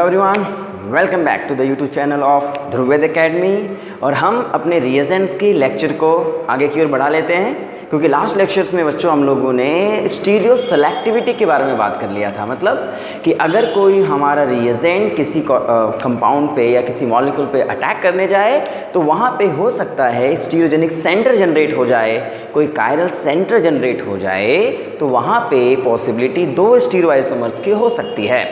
Everyone, welcome back to the YouTube channel of Dhruved academy. और हम अपने रिएजेंट्स की लेक्चर को आगे की ओर बढ़ा लेते हैं, क्योंकि लास्ट लेक्चर्स में बच्चों हम लोगों ने स्टीरियो सेलेक्टिविटी के बारे में बात कर लिया था। मतलब कि अगर कोई हमारा रिएजेंट किसी कंपाउंड पे या किसी मॉलिक्यूल पे अटैक करने जाए तो वहाँ पे हो सकता है स्टीरियोजेनिक सेंटर जनरेट हो जाए, कोई कायरल सेंटर जनरेट हो जाए, तो वहाँ पे पॉसिबिलिटी दो स्टीरियो आइसोमर्स की हो सकती है।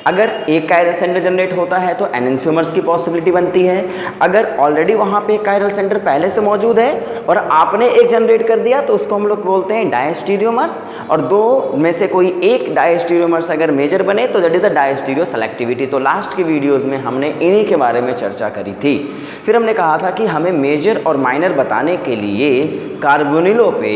अगर एक कायरल सेंटर जनरेट होता है तो एनेंशियोमर्स की पॉसिबिलिटी बनती है। अगर ऑलरेडी वहाँ पे कायरल सेंटर पहले से मौजूद है और आपने एक जनरेट कर दिया तो उसको हम लोग बोलते हैं डायस्टीरियोमर्स। और दो में से कोई एक डायस्टीरियोमर्स अगर मेजर बने तो that is a diastereo selectivity. तो लास्ट की वीडियोज़ में हमने इन्हीं के बारे में चर्चा करी थी। फिर हमने कहा था कि हमें मेजर और माइनर बताने के लिए कार्बोनिलों पे,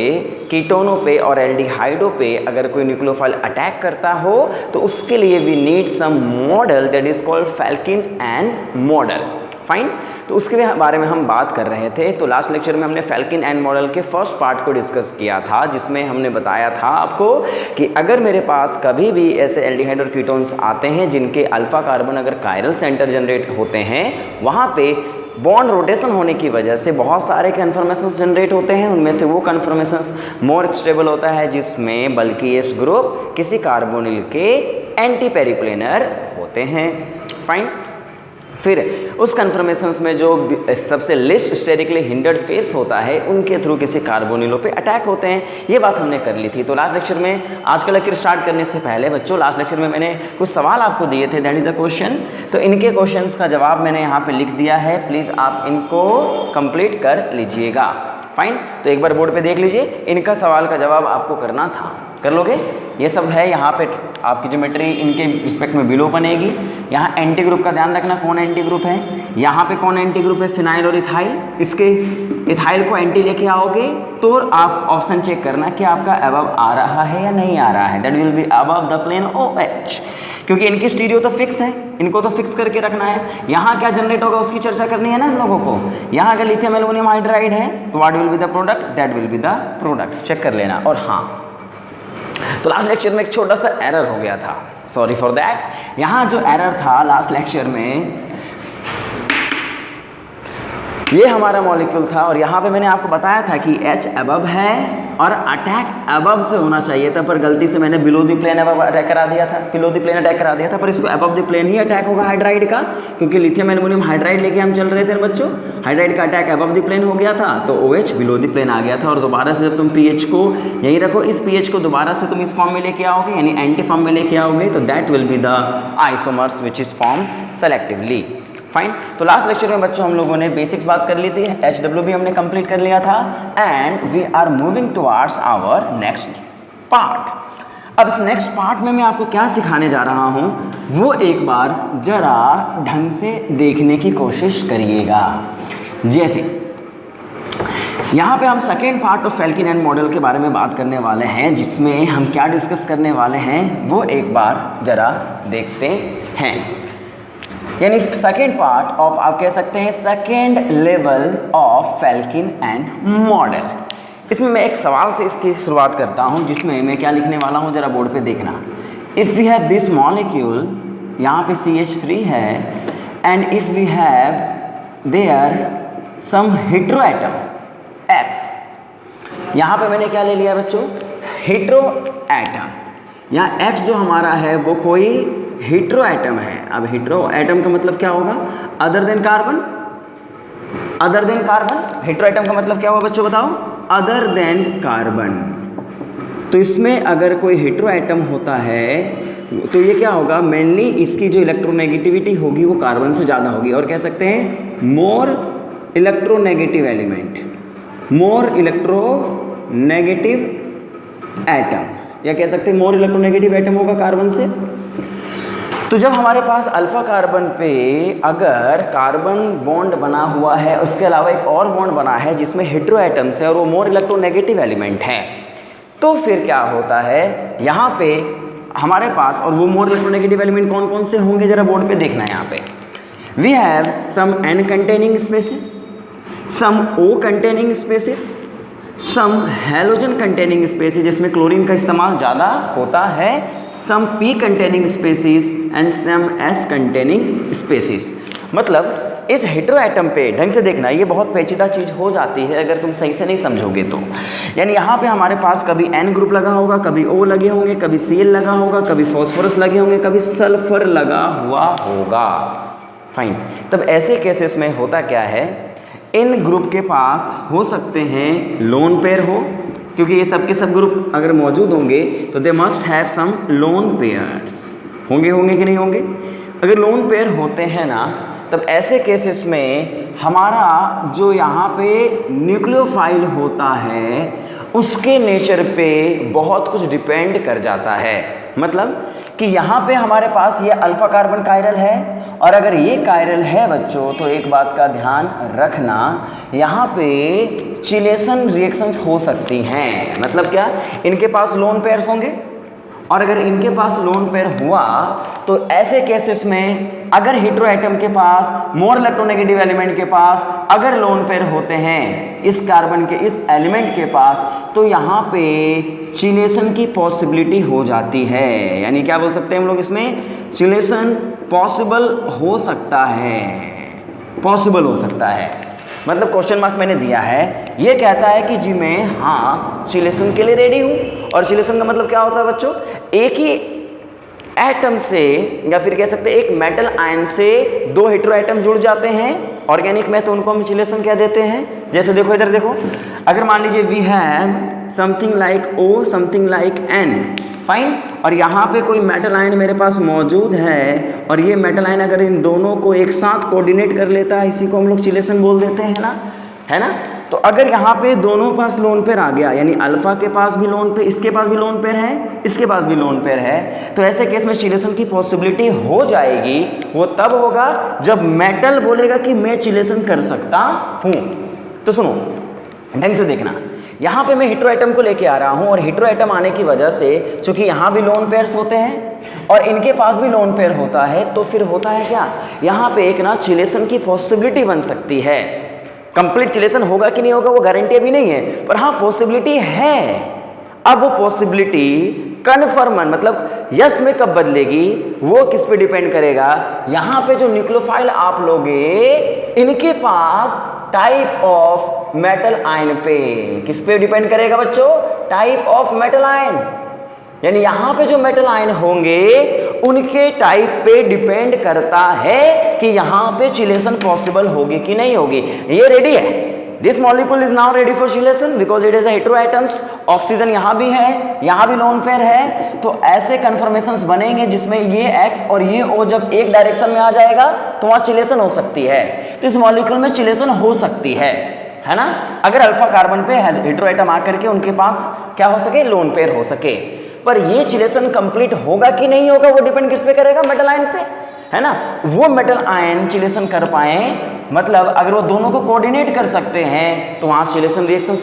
कीटोनों पे और एल्डिहाइडों पे अगर कोई न्यूक्लियोफाइल अटैक करता हो तो उसके लिए we need some model that is called Felkin Anh model. Fine, तो उसके बारे में हम बात कर रहे थे। तो लास्ट लेक्चर में हमने फेल्किन एंड मॉडल के फर्स्ट पार्ट को डिस्कस किया था, जिसमें हमने बताया था आपको कि अगर मेरे पास कभी भी ऐसे एल्डिहाइड और कीटोन्स आते हैं जिनके अल्फा कार्बन अगर कायरल सेंटर जनरेट होते हैं, वहाँ पे बॉन्ड रोटेशन होने की वजह से बहुत सारे कन्फर्मेशंस जनरेट होते हैं। उनमें से वो कन्फर्मेशंस मोर स्टेबल होता है जिसमें बल्किएस्ट ग्रुप किसी कार्बोनिल के एंटी पेरिप्लेनर होते हैं। फाइन, फिर उस कन्फर्मेशंस में जो सबसे लिस्ट स्टेरिकली हिंडर्ड फेस होता है उनके थ्रू किसी कार्बोनिलों पे अटैक होते हैं। ये बात हमने कर ली थी। तो लास्ट लेक्चर में, आज का लेक्चर स्टार्ट करने से पहले बच्चों, लास्ट लेक्चर में मैंने कुछ सवाल आपको दिए थे, दैट इज़ द क्वेश्चन। तो इनके क्वेश्चंस का जवाब मैंने यहाँ पे लिख दिया है, प्लीज़ आप इनको कंप्लीट कर लीजिएगा। फाइन, तो एक बार बोर्ड पे देख लीजिए, इनका सवाल का जवाब आपको करना था, कर लोगे? ये सब है यहाँ पे आपकी ज्योमेट्री इनके रिस्पेक्ट में बिलो बनेगी। यहाँ एंटी ग्रुप का ध्यान रखना, कौन एंटी ग्रुप है। यहाँ पे कौन एंटी ग्रुप है, फिनाइल और इथाइल। इसके इथाइल को एंटी लेके आओगे तो आप ऑप्शन चेक करना कि आपका अबव आ रहा है या नहीं आ रहा है, that will be above the plane OH, क्योंकि इनकी स्टीरियो तो फिक्स है, इनको तो फिक्स करके रखना है। यहाँ क्या जनरेट होगा उसकी चर्चा करनी है ना हम लोगों को। यहाँ अगर लिथियम एल्युमिनियम हाइड्राइड है तो what will be the product, that will be the product, check कर लेना। और हाँ, तो लास्ट लेक्चर में एक छोटा सा एरर हो गया था, सॉरी फॉर दैट। यहाँ जो एरर था लास्ट लेक्चर में, ये हमारा मॉलिक्यूल था और यहाँ पे मैंने आपको बताया था कि H अबव है और अटैक अबव से होना चाहिए था, पर गलती से मैंने below the plane above attack करा दिया था, बिलो द प्लेन अटैक करा दिया था। पर इसको अबव द प्लेन ही अटैक होगा हाइड्राइड का, क्योंकि लिथियम एल्युमिनियम हाइड्राइड लेके हम चल रहे थे बच्चों। हाइड्राइड का अटैक अबव द प्लेन हो गया था तो OH बिलो द प्लेन आ गया था। और दोबारा से जब तुम pH को यहीं रखो, इस pH को दोबारा से तुम इस फॉर्म में लेके आओगे, यानी एंटी फॉर्म में लेके आओगे, तो that will be the isomers which is form selectively. Fine, तो लास्ट लेक्चर में बच्चों हम लोगों ने बेसिक्स बात कर ली थी, HW भी हमने कंप्लीट कर लिया था, and we are moving towards our next part. अब इस नेक्स्ट पार्ट में मैं आपको क्या सिखाने जा रहा हूँ वो एक बार जरा ढंग से देखने की कोशिश करिएगा। जैसे यहाँ पे हम second part of Felkin Anh model के बारे में बात करने वाले हैं, जिसमें हम क्या डिस्कस करने वाले हैं वो एक बार जरा देखते हैं। यानी सेकेंड पार्ट ऑफ, आप कह सकते हैं second level of Felkin Anh model. इसमें मैं एक सवाल से इसकी शुरुआत करता हूं, जिसमें मैं क्या लिखने वाला हूं जरा बोर्ड पे देखना। If we have this molecule, यहाँ पे CH3 है, and if we have there some hetero atom X, यहाँ पे मैंने क्या ले लिया बच्चों, हेटेरो एटम। यहाँ X जो हमारा है वो कोई हेटेरो एटम है। अब हेटेरो एटम का मतलब क्या होगा, other than carbon. Other than carbon, hetero atom का मतलब क्या होगा बच्चों बताओ, अदर देन कार्बन। तो इसमें अगर कोई हेटेरो एटम होता है तो ये क्या होगा, मेनली इसकी जो इलेक्ट्रोनेगेटिविटी होगी वो कार्बन से ज़्यादा होगी, और कह सकते हैं मोर electronegative element, more electronegative atom, या कह सकते हैं मोर इलेक्ट्रोनेगेटिव एटम होगा कार्बन से। तो जब हमारे पास अल्फा कार्बन पे अगर कार्बन बॉन्ड बना हुआ है, उसके अलावा एक और बॉन्ड बना है जिसमें हेटेरो एटम्स है और वो मोर इलेक्ट्रोनेगेटिव एलिमेंट है, तो फिर क्या होता है यहाँ पे हमारे पास, और वो मोर इलेक्ट्रोनेगेटिव एलिमेंट कौन कौन से होंगे जरा बोर्ड पे देखना है। यहाँ पे we have some N containing species, some O containing species, some halogen containing species जिसमें क्लोरीन का इस्तेमाल ज़्यादा होता है, some P containing species and some S containing species. मतलब इस हेटेरो एटम पे ढंग से देखना, ये बहुत पेचीदा चीज़ हो जाती है अगर तुम सही से नहीं समझोगे तो। यानी यहाँ पे हमारे पास कभी N ग्रुप लगा होगा, कभी O लगे होंगे, कभी Cl लगा होगा, कभी फॉस्फोरस लगे होंगे, कभी सल्फर लगा हुआ होगा। फाइन। तब ऐसे केसेस में होता क्या है, इन ग्रुप के पास हो सकते हैं लोन पेयर हो, क्योंकि ये सब के सब ग्रुप अगर मौजूद होंगे तो they must have some lone pairs. होंगे कि नहीं होंगे? अगर लोन पेयर होते हैं ना, तब ऐसे केसेस में हमारा जो यहाँ पे न्यूक्लियोफाइल होता है उसके नेचर पे बहुत कुछ डिपेंड कर जाता है। मतलब कि यहाँ पे हमारे पास ये अल्फा कार्बन कायरल है, और अगर ये कायरल है बच्चों तो एक बात का ध्यान रखना, यहाँ पे चिलेशन रिएक्शंस हो सकती हैं। मतलब क्या, इनके पास लोन पेयर्स होंगे, और अगर इनके पास लोन पेयर हुआ तो ऐसे केसेस में अगर हेटेरो एटम के पास मोर इलेक्ट्रोनेगेटिव एलिमेंट के पास अगर लोन पेयर होते हैं इस कार्बन के इस एलिमेंट के पास, तो यहाँ पे चिलेशन की पॉसिबिलिटी हो जाती है। यानी क्या बोल सकते हैं हम लोग इसमें, चिलेशन पॉसिबल हो सकता है, पॉसिबल हो सकता है। मतलब क्वेश्चन मार्क मैंने दिया है, ये कहता है कि जी मैं हाँ चिलेशन के लिए रेडी हूँ। और चिलेशन का मतलब क्या होता है बच्चों, एक ही एटम से या फिर कह सकते हैं एक मेटल आयन से दो हेटेरो एटम जुड़ जाते हैं ऑर्गेनिक में, तो उनको हम चिलेशन कह देते हैं। जैसे देखो इधर देखो, अगर मान लीजिए we have something like O something like N, fine, और यहाँ पे कोई मेटल आयन मेरे पास मौजूद है, और ये मेटल आयन अगर इन दोनों को एक साथ कोऑर्डिनेट कर लेता है, इसी को हम लोग चिलेशन बोल देते हैं ना, है ना। तो अगर यहाँ पे दोनों पास लोन पेयर आ गया, यानी अल्फा के पास भी लोन पेयर, इसके पास भी लोन पेयर है, इसके पास भी लोन पेयर है, तो ऐसे केस में चिलेशन की पॉसिबिलिटी हो जाएगी। वो तब होगा जब मेटल बोलेगा कि मैं चिलेशन कर सकता हूँ। तो सुनो ढंग से देखना, यहाँ पे मैं हेटेरो एटम को लेके आ रहा हूँ, और हेटेरो एटम आने की वजह से चूंकि यहाँ भी लोन पेयर्स होते हैं और इनके पास भी लोन पेयर होता है, तो फिर होता है क्या, यहाँ पे एक ना चिलेशन की पॉसिबिलिटी बन सकती है। कंप्लीट चिलेशन होगा कि नहीं होगा वो गारंटी अभी नहीं है, पर हाँ पॉसिबिलिटी है। अब वो पॉसिबिलिटी कन्फर्म मतलब यस में कब बदलेगी, वो किस पे डिपेंड करेगा, यहाँ पे जो न्यूक्लियोफाइल आप लोगे इनके पास टाइप ऑफ मेटल आयन पे, किस पे डिपेंड करेगा बच्चों, टाइप ऑफ मेटल आयन। यानी यहाँ पे जो मेटल आयन होंगे उनके टाइप पे डिपेंड करता है कि यहाँ पे चिलेशन पॉसिबल होगी कि नहीं होगी। ये रेडी है, this molecule is now ready for chelation because it is hetero atoms. Oxygen यहाँ भी है, यहाँ भी लोन पेयर है, तो ऐसे कन्फर्मेशंस बनेंगे जिसमें ये X और ये O जब एक डायरेक्शन में आ जाएगा तो वहाँ चिलेशन हो सकती है। तो इस मॉलिक्यूल में चिलेशन हो सकती है ना, अगर अल्फा कार्बन पे हेटेरो एटम आकर के उनके पास क्या हो सके, लोन पेयर हो सके। पर ये चिलेशन कंप्लीट होगा कि नहीं होगा वो डिपेंड किस पे करेगा, मेटल आयन पे, है ना। वो मेटल आयन चिलेशन कर पाए, मतलब अगर वो दोनों को कोऑर्डिनेट कर सकते हैं तो वहां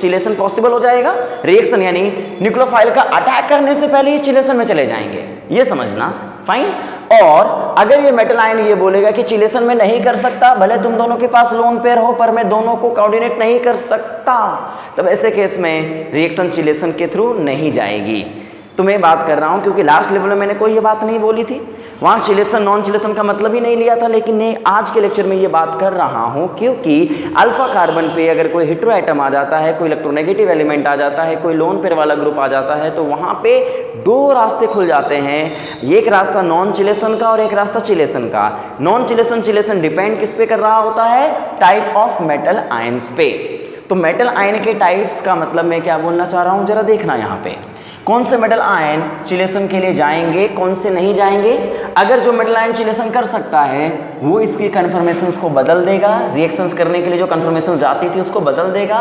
चिलेशन पॉसिबल हो जाएगा। रिएक्शन यानी न्यूक्लियोफाइल का अटैक करने से पहले ये चिलेशन में चले जाएंगे, ये समझना, फाइन। और अगर ये मेटल आयन ये बोलेगा कि चिलेशन में नहीं कर सकता, भले तुम दोनों के पास लोन पेयर हो पर मैं दोनों को कोऑर्डिनेट नहीं कर सकता, तब ऐसे केस में रिएक्शन चिलेशन के थ्रू नहीं जाएगी। तो मैं बात कर रहा हूँ क्योंकि लास्ट लेवल में मैंने कोई ये बात नहीं बोली थी, वहाँ चिलेशन नॉन चिलेशन का मतलब ही नहीं लिया था, लेकिन मैं आज के लेक्चर में ये बात कर रहा हूँ क्योंकि अल्फा कार्बन पे अगर कोई हेटेरो एटम आ जाता है, कोई इलेक्ट्रोनेगेटिव एलिमेंट आ जाता है, कोई लोन पेयर वाला ग्रुप आ जाता है, तो वहाँ पे दो रास्ते खुल जाते हैं, एक रास्ता नॉन चिलेशन का और एक रास्ता चिलेशन का। नॉन चिलेशन डिपेंड किस पे कर रहा होता है, टाइप ऑफ मेटल आयन्स पे। तो मेटल आयन के टाइप्स का मतलब मैं क्या बोलना चाह रहा हूँ जरा देखना, यहाँ पे कौन से मेटल आयन चिलेशन के लिए जाएंगे, कौन से नहीं जाएंगे। अगर जो मेटल आयन चिलेशन कर सकता है वो इसकी कन्फर्मेशंस को बदल देगा, रिएक्शंस करने के लिए जो कन्फर्मेशन जाती थी उसको बदल देगा।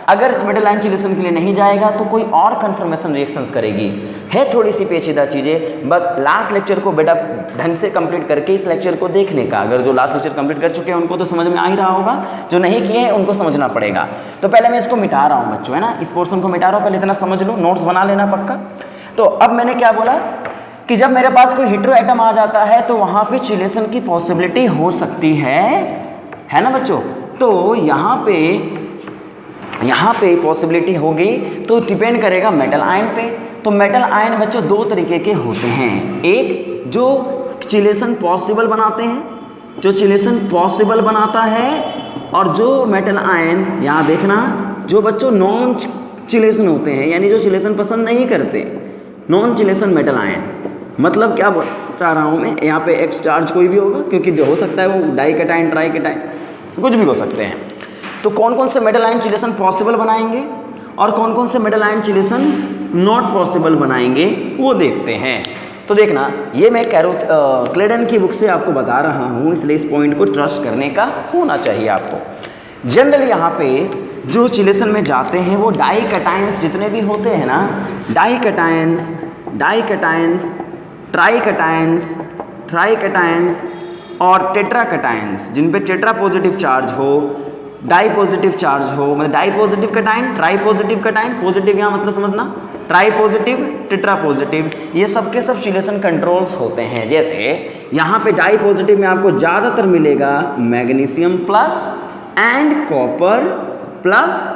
अगर मेटल आयन चिलेशन के लिए नहीं जाएगा तो कोई और कन्फर्मेशन रिएक्शंस करेगी। है थोड़ी सी पेचीदा चीज़ें, बस लास्ट लेक्चर को बेटा ढंग से कंप्लीट करके इस लेक्चर को देखने का। अगर जो लास्ट लेक्चर कंप्लीट कर चुके हैं उनको तो समझ में आ ही रहा होगा, जो नहीं किए हैं उनको समझना पड़ेगा। तो पहले मैं इसको मिटा रहा हूँ बच्चों, है ना, इस पोर्शन को मिटा रहा हूँ, पहले इतना समझ लो, नोट्स बना लेना पक्का। तो अब मैंने क्या बोला कि जब मेरे पास कोई हेटेरो एटम आ जाता है तो वहां पे चिलेशन की पॉसिबिलिटी हो सकती है ना बच्चों। तो यहाँ पे पॉसिबिलिटी होगी तो डिपेंड करेगा मेटल आयन पे। तो मेटल आयन बच्चों दो तरीके के होते हैं, एक जो चिलेशन पॉसिबल बनाते हैं, जो चिलेशन पॉसिबल बनाता है, और जो मेटल आयन यहाँ देखना जो बच्चों नॉन चिलेशन होते हैं, यानी जो चिलेशन पसंद नहीं करते, नॉन चिलेशन मेटल आयन। मतलब क्या चाह रहा हूँ मैं, यहाँ पे एक्स चार्ज कोई भी होगा, क्योंकि हो सकता है वो डाइकेटाइन ट्राइकेटाइन कुछ भी हो सकते हैं। तो कौन कौन से मेटल आयन चिलेशन पॉसिबल बनाएंगे और कौन कौन से metal ion chelation not possible बनाएंगे वो देखते हैं। तो देखना, ये मैं क्लेडन की बुक से आपको बता रहा हूँ, इसलिए इस पॉइंट को ट्रस्ट करने का होना चाहिए आपको। जनरली यहाँ पे जो चिलेशन में जाते हैं वो डाइकेटाइंस जितने भी होते हैं ना, डाइकेटाइंस, ट्राइकेटाइंस, ट्राइकेटाइंस और टेट्राकेटाइंस, जिन पे टेट्रा पॉजिटिव चार्ज हो, डाई पॉजिटिव चार्ज हो, मतलब di positive cation, tri positive cation, positive यहाँ मतलब समझना, ट्राई पॉजिटिव, टेट्रा पॉजिटिव, ये सब के सब चिलेशन कंट्रोल्स होते हैं। जैसे यहाँ पे डाई पॉजिटिव में आपको ज़्यादातर मिलेगा magnesium plus and copper plus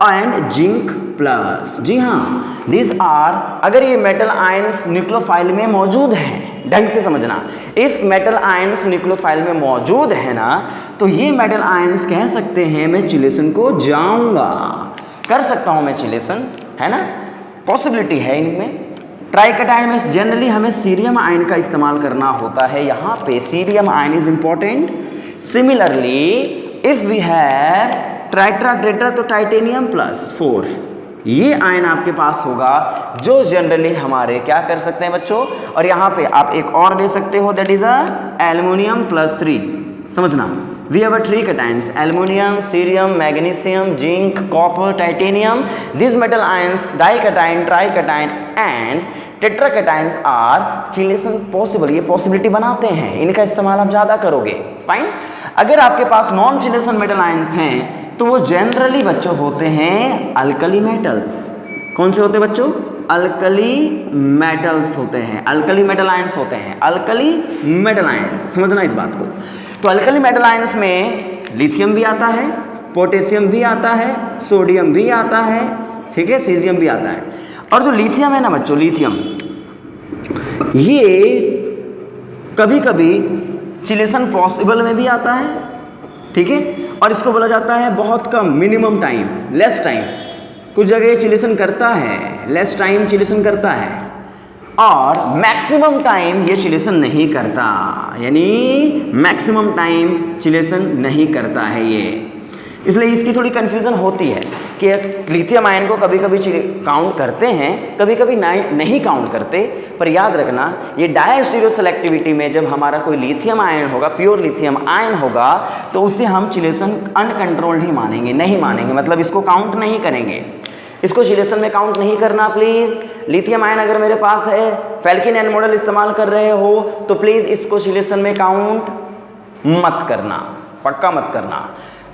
and zinc plus. जी हाँ, दिस आर, अगर ये मेटल आयंस न्यूक्लियोफाइल में मौजूद हैं, ढंग से समझना, इफ मेटल आयंस न्यूक्लियोफाइल में मौजूद है ना, तो ये मेटल आयंस कह सकते हैं मैं चिलेशन को जाऊंगा, कर सकता हूं मैं चिलेशन, है ना, पॉसिबिलिटी है इनमें। ट्राइकेटाइन में जनरली हमें सीरियम आयन का इस्तेमाल करना होता है, यहाँ पे cerium ion is important. Similarly if we have ट्राइट्रा टेट्रा तो टाइटेनियम प्लस 4, ये आयन आपके पास होगा जो जनरली हमारे क्या कर सकते हैं बच्चों। और यहाँ पे आप एक और ले सकते हो, दैट इज एल्युमिनियम प्लस 3। समझना, we have 3 cations, aluminium, cerium, magnesium, zinc, copper, titanium. This metal ions dication, trication and tetracations are chelation possible, ये पॉसिबिलिटी बनाते हैं, इनका इस्तेमाल आप ज़्यादा करोगे। फाइन। अगर आपके पास नॉन चिलेशन मेटल आयंस हैं तो वो जनरली बच्चों होते हैं अल्कली मेटल्स। कौन से होते हैं बच्चों? अल्कली मेटल्स होते हैं, अल्कली मेटल आयंस होते हैं, अल्कली मेटल आयंस, समझना इस बात को। तो अल्कली मेटल आयंस में लिथियम भी आता है, पोटेशियम भी आता है, सोडियम भी आता है, ठीक है, सीजियम भी आता है। और जो लिथियम है ना बच्चों, लिथियम ये कभी कभी चिलेशन पॉसिबल में भी आता है, ठीक है, और इसको बोला जाता है बहुत कम, मिनिमम टाइम, लेस टाइम। कुछ जगह चिलेशन करता है, लेस टाइम चिलेशन करता है, और मैक्सिमम टाइम ये चिलेशन नहीं करता, यानी मैक्सिमम टाइम चिलेशन नहीं करता है ये। इसलिए इसकी थोड़ी कन्फ्यूज़न होती है कि लिथियम आयन को कभी कभी काउंट करते हैं, कभी कभी नहीं काउंट करते। पर याद रखना, ये डायस्टीरियो सेलेक्टिविटी में जब हमारा कोई लिथियम आयन होगा, प्योर लिथियम आयन होगा, तो उसे हम चिलेशन अनकंट्रोल्ड ही मानेंगे, नहीं मानेंगे, मतलब इसको काउंट नहीं करेंगे, इसको चिलेशन में काउंट नहीं करना प्लीज़। लिथियम आयन अगर मेरे पास है, फेल्किन एन मॉडल इस्तेमाल कर रहे हो, तो प्लीज़ इसको चिलेशन में काउंट मत करना, पक्का मत करना,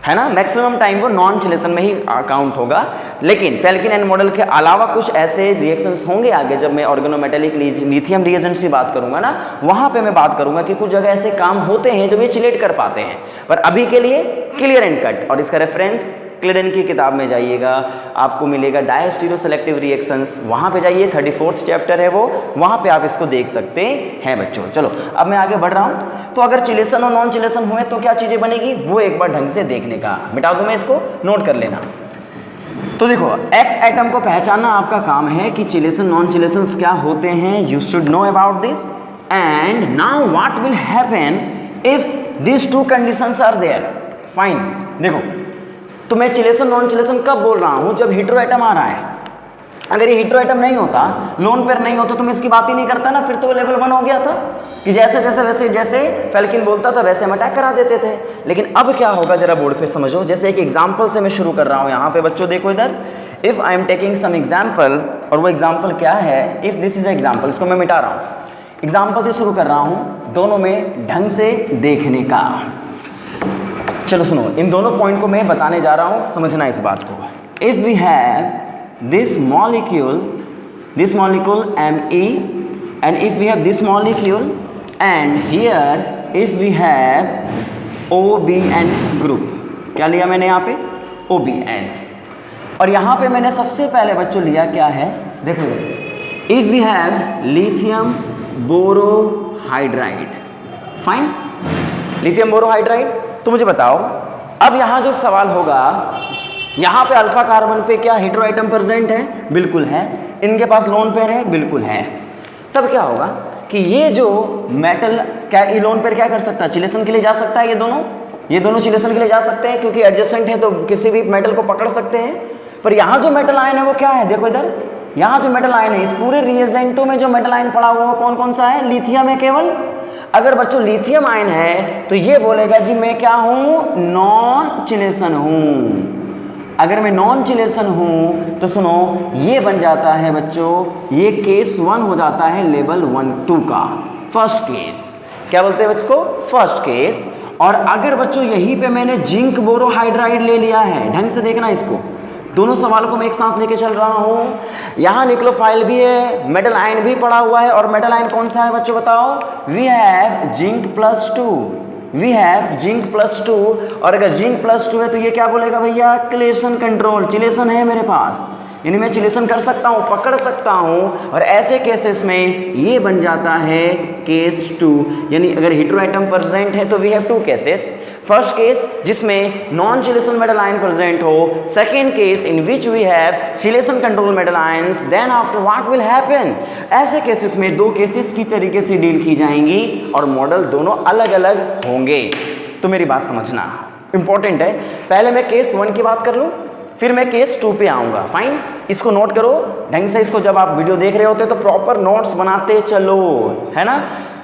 है ना। मैक्सिमम टाइम वो नॉन चिलेशन में ही काउंट होगा। लेकिन फेल्किन एन मॉडल के अलावा कुछ ऐसे रिएक्शंस होंगे आगे, जब मैं ऑर्गेनोमेटेलिक लिथियम रिएजेंट्स की बात करूंगा ना, वहां पे मैं बात करूंगा कि कुछ जगह ऐसे काम होते हैं जब ये चिलेट कर पाते हैं। पर अभी के लिए क्लियर एंड कट, और इसका रेफरेंस क्लेडन की किताब में जाइएगा, आपको मिलेगा डायस्टीरियो सेलेक्टिव रिएक्शंस, वहाँ पे जाइए, 34th चैप्टर है वो, वहाँ पे आप इसको देख सकते हैं बच्चों। चलो अब मैं आगे बढ़ रहा हूँ। तो अगर चिलेशन और नॉन चिलेशन हुए तो क्या चीज़ें बनेगी, वो एक बार ढंग से देखने का, मिटा दूँ मैं इसको, नोट कर लेना। तो देखो, एक्स एटम को पहचानना आपका काम है कि चिलेशन नॉन चिलेशन क्या होते हैं, you should know about this. And now what will happen if this two conditions are there. Fine. देखो, तो मैं चिलेशन नॉन चिलेशन कब बोल रहा हूँ, जब हीट्रो एटम आ रहा है। अगर ये हीट्रो एटम नहीं होता, लोन पेयर नहीं होता, तो मैं इसकी बात ही नहीं करता ना, फिर तो वो लेवल 1 हो गया था कि जैसे फेल्किन बोलता था वैसे हम अटैक करा देते थे। लेकिन अब क्या होगा जरा बोर्ड पे समझो। जैसे एक एग्जाम्पल से मैं शुरू कर रहा हूँ यहाँ पे बच्चों, देखो इधर, if I am taking some example, और वो एग्जाम्पल क्या है, इफ़ दिस इज एग्जाम्पल, इसको मैं मिटा रहा हूँ, एग्जाम्पल से शुरू कर रहा हूँ, दोनों में ढंग से देखने का। चलो सुनो, इन दोनों पॉइंट को मैं बताने जा रहा हूँ, समझना इस बात को। If we have this molecule Me, and if we have this molecule, and here if we have OBN group, क्या लिया मैंने यहाँ पे, OBN, और यहाँ पे मैंने सबसे पहले बच्चों लिया क्या है, देखो if we have lithium borohydride, fine, lithium borohydride. तो मुझे बताओ अब यहां जो सवाल होगा, यहां पे अल्फा कार्बन पे क्या हेटेरो एटम प्रेजेंट है? बिल्कुल है। इनके पास लोन पेयर है? बिल्कुल है। तब क्या होगा कि ये जो मेटल क्या ये लोन पेयर क्या कर सकता है? चिलेशन के लिए जा सकता है। ये दोनों चिलेशन के लिए जा सकते हैं क्योंकि एडजेसेंट है तो किसी भी मेटल को पकड़ सकते हैं। पर यहाँ जो मेटल आयन है वो क्या है? देखो इधर, यहाँ जो मेटल आयन है, इस पूरे रिएजेंटो में जो मेटल आयन पड़ा हुआ है कौन कौन सा है? लिथियम है केवल। अगर बच्चों लिथियम आयन है तो ये बोलेगा जी मैं क्या हूं? नॉन चिलेशन हूं। अगर मैं नॉन चिलेशन हूं तो सुनो ये बन जाता है बच्चों, ये केस 1 हो जाता है लेवल 1-2 का, फर्स्ट केस। क्या बोलते हैं बच्चों? First case. और अगर बच्चों यहीं पे मैंने जिंक बोरोहाइड्राइड ले लिया है, ढंग से देखना इसको, दोनों सवाल को मैं एक साथ लेके चल रहा हूं। यहां न्यूक्लियोफाइल भी है, मेटल आयन भी पड़ा हुआ है, और मेटल आयन कौन सा है बच्चों बताओ? We have zinc +2, we have zinc +2। और अगर जिंक +2 है तो ये क्या बोलेगा भैया? चिलेशन कंट्रोल, चिलेशन है मेरे पास, यानी मैं चिलेशन कर सकता हूँ, पकड़ सकता हूँ। और ऐसे केसेस में ये बन जाता है केस 2, यानी अगर हेटेरो एटम प्रेजेंट है तो we have 2 cases. First case जिसमें non chelation metal ion present हो, second case in which we have chelation control metal ions, then after what will happen? ऐसे केसेस में 2 केसेस की तरीके से डील की जाएंगी और मॉडल दोनों अलग अलग होंगे। तो मेरी बात समझना इंपॉर्टेंट है। पहले मैं केस 1 की बात कर लूँ, फिर मैं केस 2 पे आऊँगा। फाइन, इसको नोट करो ढंग से। इसको जब आप वीडियो देख रहे होते तो प्रॉपर नोट्स बनाते चलो, है ना।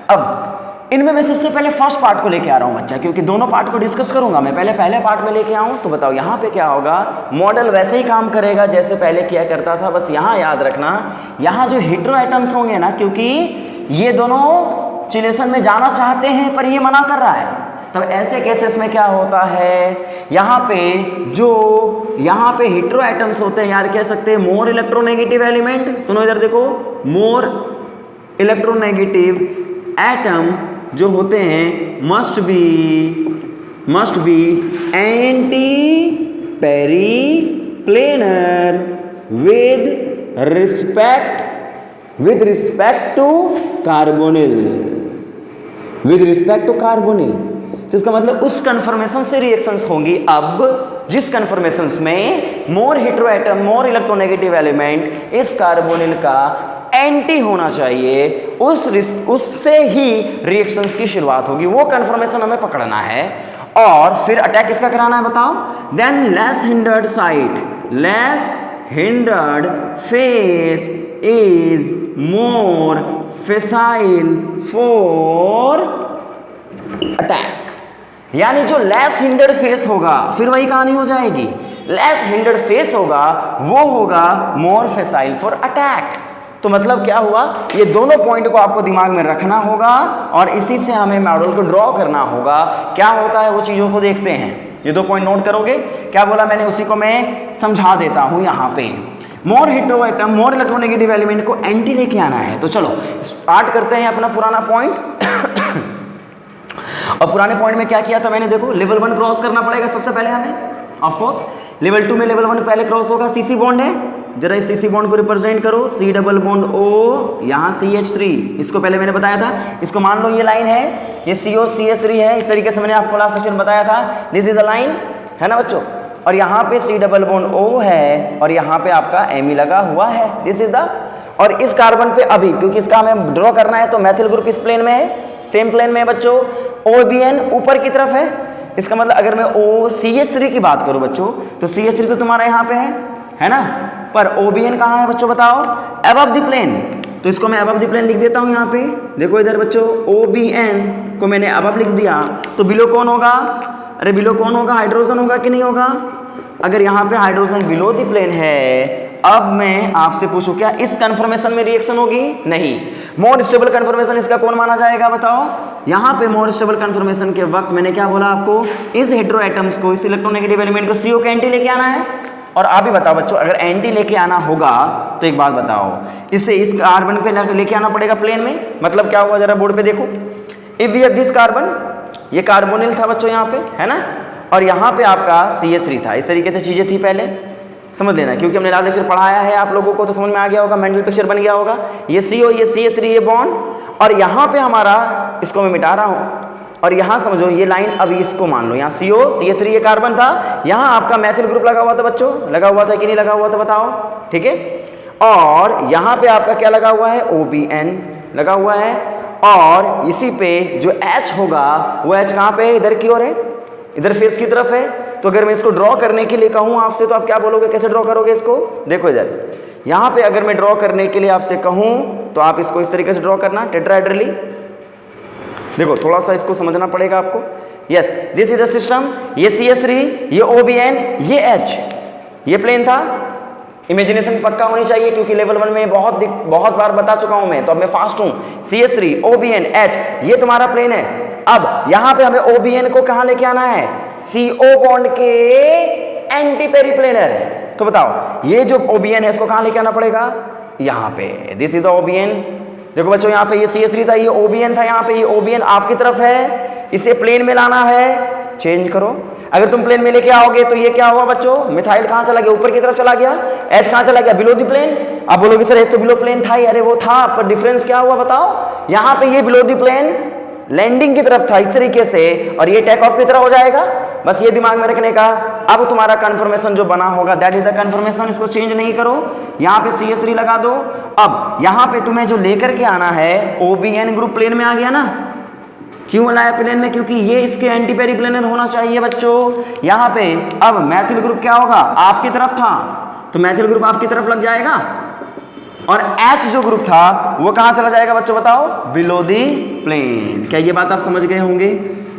अब इनमें मैं सबसे पहले फर्स्ट पार्ट को लेके आ रहा हूँ बच्चा, क्योंकि दोनों पार्ट को डिस्कस करूंगा मैं। पहले पार्ट में लेके आऊँ तो बताओ यहाँ पे क्या होगा? मॉडल वैसे ही काम करेगा जैसे पहले किया करता था, बस यहाँ याद रखना, यहाँ जो हेटेरो एटम्स होंगे ना, क्योंकि ये दोनों चिलेशन में जाना चाहते हैं पर ये मना कर रहा है, तब ऐसे केसेस में क्या होता है? यहाँ पे हेटेरो एटम्स होते हैं यार, कह सकते हैं मोर इलेक्ट्रोनेगेटिव एलिमेंट। सुनो इधर देखो, मोर इलेक्ट्रोनेगेटिव एटम जो होते हैं must be anti periplanar with respect to carbonyl. तो इसका मतलब उस कन्फर्मेशन से रिएक्शंस होंगी। अब जिस कन्फर्मेशंस में more hetero atom, more electronegative element इस कार्बोनिल का एंटी होना चाहिए, उससे ही रिएक्शंस की शुरुआत होगी। वो कन्फर्मेशन हमें पकड़ना है और फिर अटैक किसका कराना है बताओ? Then less hindered face is more facile for attack. यानी जो लेस हिंडर्ड फेस होगा, फिर वही कहानी हो जाएगी, लेस हिंडर्ड फेस होगा वो होगा मोर फेसाइल फॉर अटैक। तो मतलब क्या हुआ? ये दोनों पॉइंट को आपको दिमाग में रखना होगा और इसी से हमें मॉडल को ड्रॉ करना होगा। क्या होता है वो चीज़ों को देखते हैं। ये 2 पॉइंट नोट करोगे, क्या बोला मैंने उसी को मैं समझा देता हूँ यहाँ पे। More hetero atom, more electronegative element को एंटी लेके आना है। तो चलो स्टार्ट करते हैं अपना पुराना पॉइंट। और पुराने पॉइंट में क्या किया था मैंने? देखो, लेवल 1 क्रॉस करना पड़ेगा सबसे पहले हमें, ऑफ कोर्स। लेवल 2 में लेवल 1 पहले क्रॉस होगा। सीसी बॉन्ड है, जरा इस सीसी बॉन्ड को रिप्रेजेंट करो, C डबल बॉन्ड O, यहाँ CH3, इसको पहले मैंने बताया था। इसको मान लो ये लाइन है, ये COCH3 है। इस तरीके से मैंने आपको लास्ट सेक्शन बताया था, दिस इज अ लाइन, है ना बच्चों। और यहाँ पे C डबल बॉन्ड O है और यहाँ पे आपका Me लगा हुआ है, दिस इज द। और इस कार्बन पे अभी क्योंकि इसका हमें ड्रॉ करना है तो मैथिल ग्रुप इस प्लेन में है, सेम प्लेन में है बच्चों। OBN ऊपर की तरफ है, इसका मतलब अगर मैं CH3 की बात करूं बच्चों तो CH3 तो तुम्हारा यहाँ पे है ना, पर OBN कहाँ है बच्चों बताओ? Above the plane. तो इसको मैं अबव द प्लेन लिख देता हूँ यहाँ पे। देखो इधर बच्चों, OBN को मैंने अबव लिख दिया, तो बिलो कौन होगा? अरे बिलो कौन होगा? हाइड्रोजन होगा कि नहीं होगा? अगर यहाँ पे हाइड्रोजन बिलो द प्लेन है, अब मैं आपसे पूछूं क्या इस कन्फर्मेशन में रिएक्शन होगी? नहीं। मोर स्टेबल कन्फर्मेशन इसका कौन माना जाएगा बताओ? यहाँ पे मोर स्टेबल कन्फर्मेशन के वक्त मैंने क्या बोला आपको? इस हेटेरो एटम्स को, इस इलेक्ट्रोनेगेटिव एलिमेंट को CO के एंटी लेके आना है। और आप ही बताओ बच्चों, अगर एंटी लेके आना होगा तो एक बात बताओ, इससे इस कार्बन पे लेके आना पड़ेगा प्लेन में। मतलब क्या हुआ जरा बोर्ड पे देखो, if we have this carbon, ये कार्बोनिल था बच्चों यहाँ पे, है ना, और यहाँ पे आपका CH3 था। इस तरीके से चीजें थी पहले। समझ लेना, क्योंकि हमने लास्ट लेक्चर पढ़ाया है आप लोगों को तो समझ में आ गया होगा, मेंटल पिक्चर बन गया होगा। ये CO, ये CH3, ये बॉन्ड, और यहाँ पे हमारा, इसको मैं मिटा रहा हूँ, और यहाँ समझो ये लाइन, अभी इसको मान लो, यहाँ CO, CH3 ये कार्बन था, यहाँ आपका मैथिल ग्रुप लगा हुआ था बच्चों, लगा हुआ था कि नहीं लगा हुआ था बताओ, ठीक है। और यहाँ पे आपका क्या लगा हुआ है, OBN लगा हुआ है, और इसी पे जो H होगा वो H कहाँ पे, इधर की ओर है, इधर फेस की तरफ है। तो अगर मैं इसको ड्रॉ करने के लिए कहूँ आपसे, तो आप क्या बोलोगे, कैसे ड्रॉ करोगे इसको, देखो इधर, यहाँ पे अगर मैं ड्रॉ करने के लिए आपसे कहूँ तो आप इसको इस तरीके से ड्रॉ करना टेट्राहेड्रली। देखो थोड़ा सा इसको समझना पड़ेगा आपको। Yes, this is the system, ये CH3, ये OBN, ये H, ये प्लेन था। इमेजिनेशन पक्का होनी चाहिए, क्योंकि लेवल 1 में बहुत बार बता चुका हूं मैं, तो अब मैं फास्ट हूं। CH3, OBN, H, ये तुम्हारा प्लेन है। अब यहां पे हमें OBN को कहां लेके आना है, CO बॉन्ड के एंटी पेरिप्लेनर। तो बताओ ये जो OBN है इसको कहां लेके आना पड़ेगा, यहां पे। This is the OBN। देखो बच्चों यहाँ पे ये CH3 था, ये OBN था, यहाँ पे ये OBN आपकी तरफ है, इसे प्लेन में लाना है, चेंज करो। अगर तुम प्लेन में लेके आओगे तो ये क्या हुआ बच्चों, मिथाइल कहाँ चला गया, ऊपर की तरफ चला गया, H कहाँ चला गया, बिलो द प्लेन। आप बोलोगे सर H तो बिलो प्लेन था ही, अरे वो था, पर डिफरेंस क्या हुआ बताओ, यहाँ पे ये बिलो द प्लेन लैंडिंग की तरफ था इस तरीके से, और ये टेक ऑफ की तरह हो जाएगा। बस ये दिमाग में रखने का। अब तुम्हारा कन्फर्मेशन जो बना होगा दैट इज द कन्फर्मेशन, इसको चेंज नहीं करो। यहाँ पे CH3 लगा दो। अब यहाँ पे तुम्हें जो लेकर के आना है, OBN ग्रुप प्लेन में आ गया ना, क्यों लाया प्लेन में, क्योंकि ये इसके एंटी पेरिप्लेनर होना चाहिए बच्चों। यहाँ पे अब मैथिल ग्रुप क्या होगा, आपकी तरफ था, तो मैथिल ग्रुप आपकी तरफ लग जाएगा, और H जो ग्रुप था वो कहां चला जाएगा बच्चों बताओ, बिलो दी प्लेन। क्या ये बात आप समझ गए होंगे,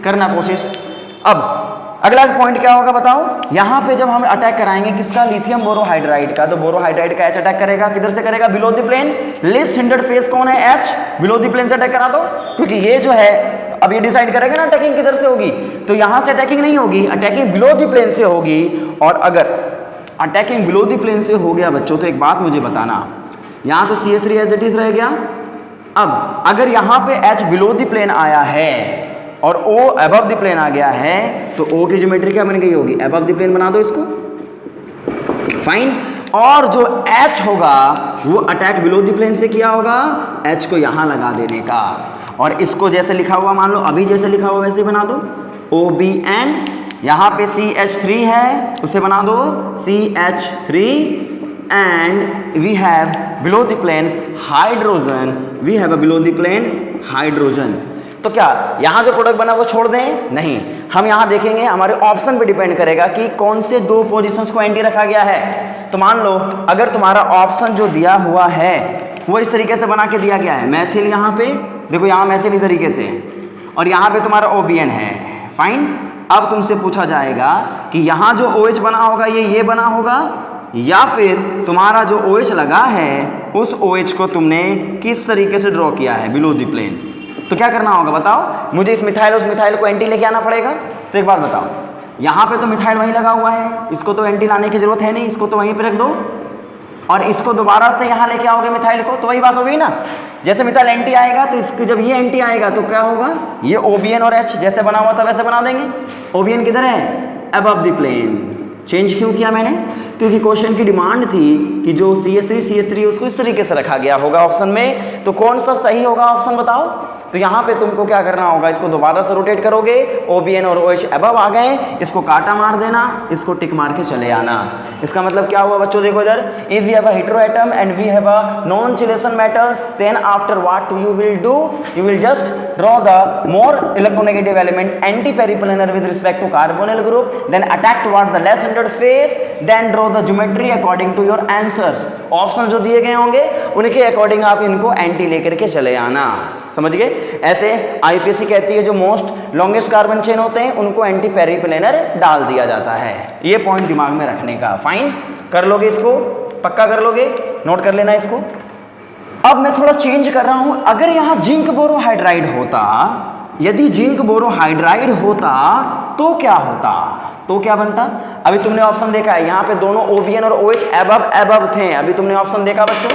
करना कोशिश। अब अगला पॉइंट क्या होगा बताओ, यहां पे जब हम अटैक कराएंगे किसका, लिथियम बोरोहाइड्राइड का, तो बोरोहाइड्राइड का H अटैक करेगा, किधर से करेगा, below the plane. Least hindered face कौन है, H, बिलो द प्लेन से अटैक करा दो, क्योंकि ये जो है अब ये डिसाइड करेगा ना अटैकिंग किधर से होगी, तो यहां से अटैकिंग नहीं होगी, अटैकिंग बिलो द प्लेन से होगी। और अगर अटैकिंग बिलो द प्लेन से हो गया बच्चों, तो एक बात मुझे बताना, यहां तो CH3 एज इट इज रह गया। अब अगर यहां पे H बिलो द प्लेन आया है और O अबव द प्लेन आ गया है, तो O की ज्योमेट्री क्या बन गई होगी, अबव द प्लेन बना दो इसको, फाइन। और जो H होगा वो अटैक बिलो द प्लेन से किया होगा, H को यहां लगा देने का, और इसको जैसे लिखा हुआ मान लो, अभी जैसे लिखा हुआ वैसे ही बना दो, OBN, यहां पे CH3 है उसे बना दो CH3, and we have below the plane hydrogen, we have a below the plane hydrogen। तो क्या यहां जो प्रोडक्ट बना वो छोड़ दें, नहीं, हम यहां देखेंगे, हमारे ऑप्शन पे डिपेंड करेगा कि कौन से दो पोजीशंस को एंटी रखा गया है। तो मान लो अगर तुम्हारा ऑप्शन जो दिया हुआ है वो इस तरीके से बना के दिया गया है, मैथिल यहाँ पे देखो, यहाँ मैथिल इस तरीके से, और यहाँ पे तुम्हारा OBN है, फाइन। अब तुमसे पूछा जाएगा कि यहाँ जो OH बना होगा ये बना होगा, या फिर तुम्हारा जो OH लगा है उस OH को तुमने किस तरीके से ड्रॉ किया है, बिलो द प्लेन। तो क्या करना होगा बताओ, मुझे इस मिथाइल और उस मिथाइल को एंटी लेके आना पड़ेगा। तो एक बात बताओ, यहाँ पे तो मिथाइल वहीं लगा हुआ है, इसको तो एंटी लाने की जरूरत है नहीं, इसको तो वहीं पे रख दो, और इसको दोबारा से यहाँ लेके आओगे मिथाइल को, तो वही बात हो गई ना। जैसे मिथाइल एंटी आएगा तो इसको, जब ये एंटी आएगा तो क्या होगा, ये OBN और H जैसे बना हुआ था वैसे बना देंगे। OBN किधर है, अबव द प्लेन। चेंज क्यों किया मैंने, क्योंकि क्वेश्चन की डिमांड थी कि जो CH3 उसको इस तरीके से रखा गया होगा ऑप्शन में, तो कौन सा सही होगा ऑप्शन बताओ। तो यहाँ पे तुमको क्या करना होगा, इसको दोबारा से रोटेट करोगे, OBN और OH अबव आ गए, इसको काटा मार देना, इसको टिक मार के चले आना। इसका मतलब क्या हुआ बच्चों, देखो इधर, if we have a heteroatom and we have a non chelation metals, then after what you will do, you will just draw the more electronegative element anti periplanar with respect to carbonyl group, then attack toward the less hindered face, then draw the geometry according to your answers. Option जो दिए गए होंगे उनके according आप इनको anti लेकर के चले आना, समझ गए। ऐसे IPSC कहती है जो मोस्ट लॉन्गेस्ट कार्बन चेन होते हैं उनको एंटी पेरिप्लेनर डाल दिया जाता है। ये पॉइंट दिमाग में रखने का, फाइन, कर लोगे इसको, पक्का कर लोगे, नोट कर लेना इसको। अब मैं थोड़ा चेंज कर रहा हूं, अगर यहां जिंक बोरोहाइड्राइड होता, यदि जिंक बोरोहाइड्राइड होता तो क्या होता, तो क्या बनता। अभी तुमने ऑप्शन देखा है, यहाँ पे दोनों OBN और OH अबव थे, अभी तुमने ऑप्शन देखा बच्चों।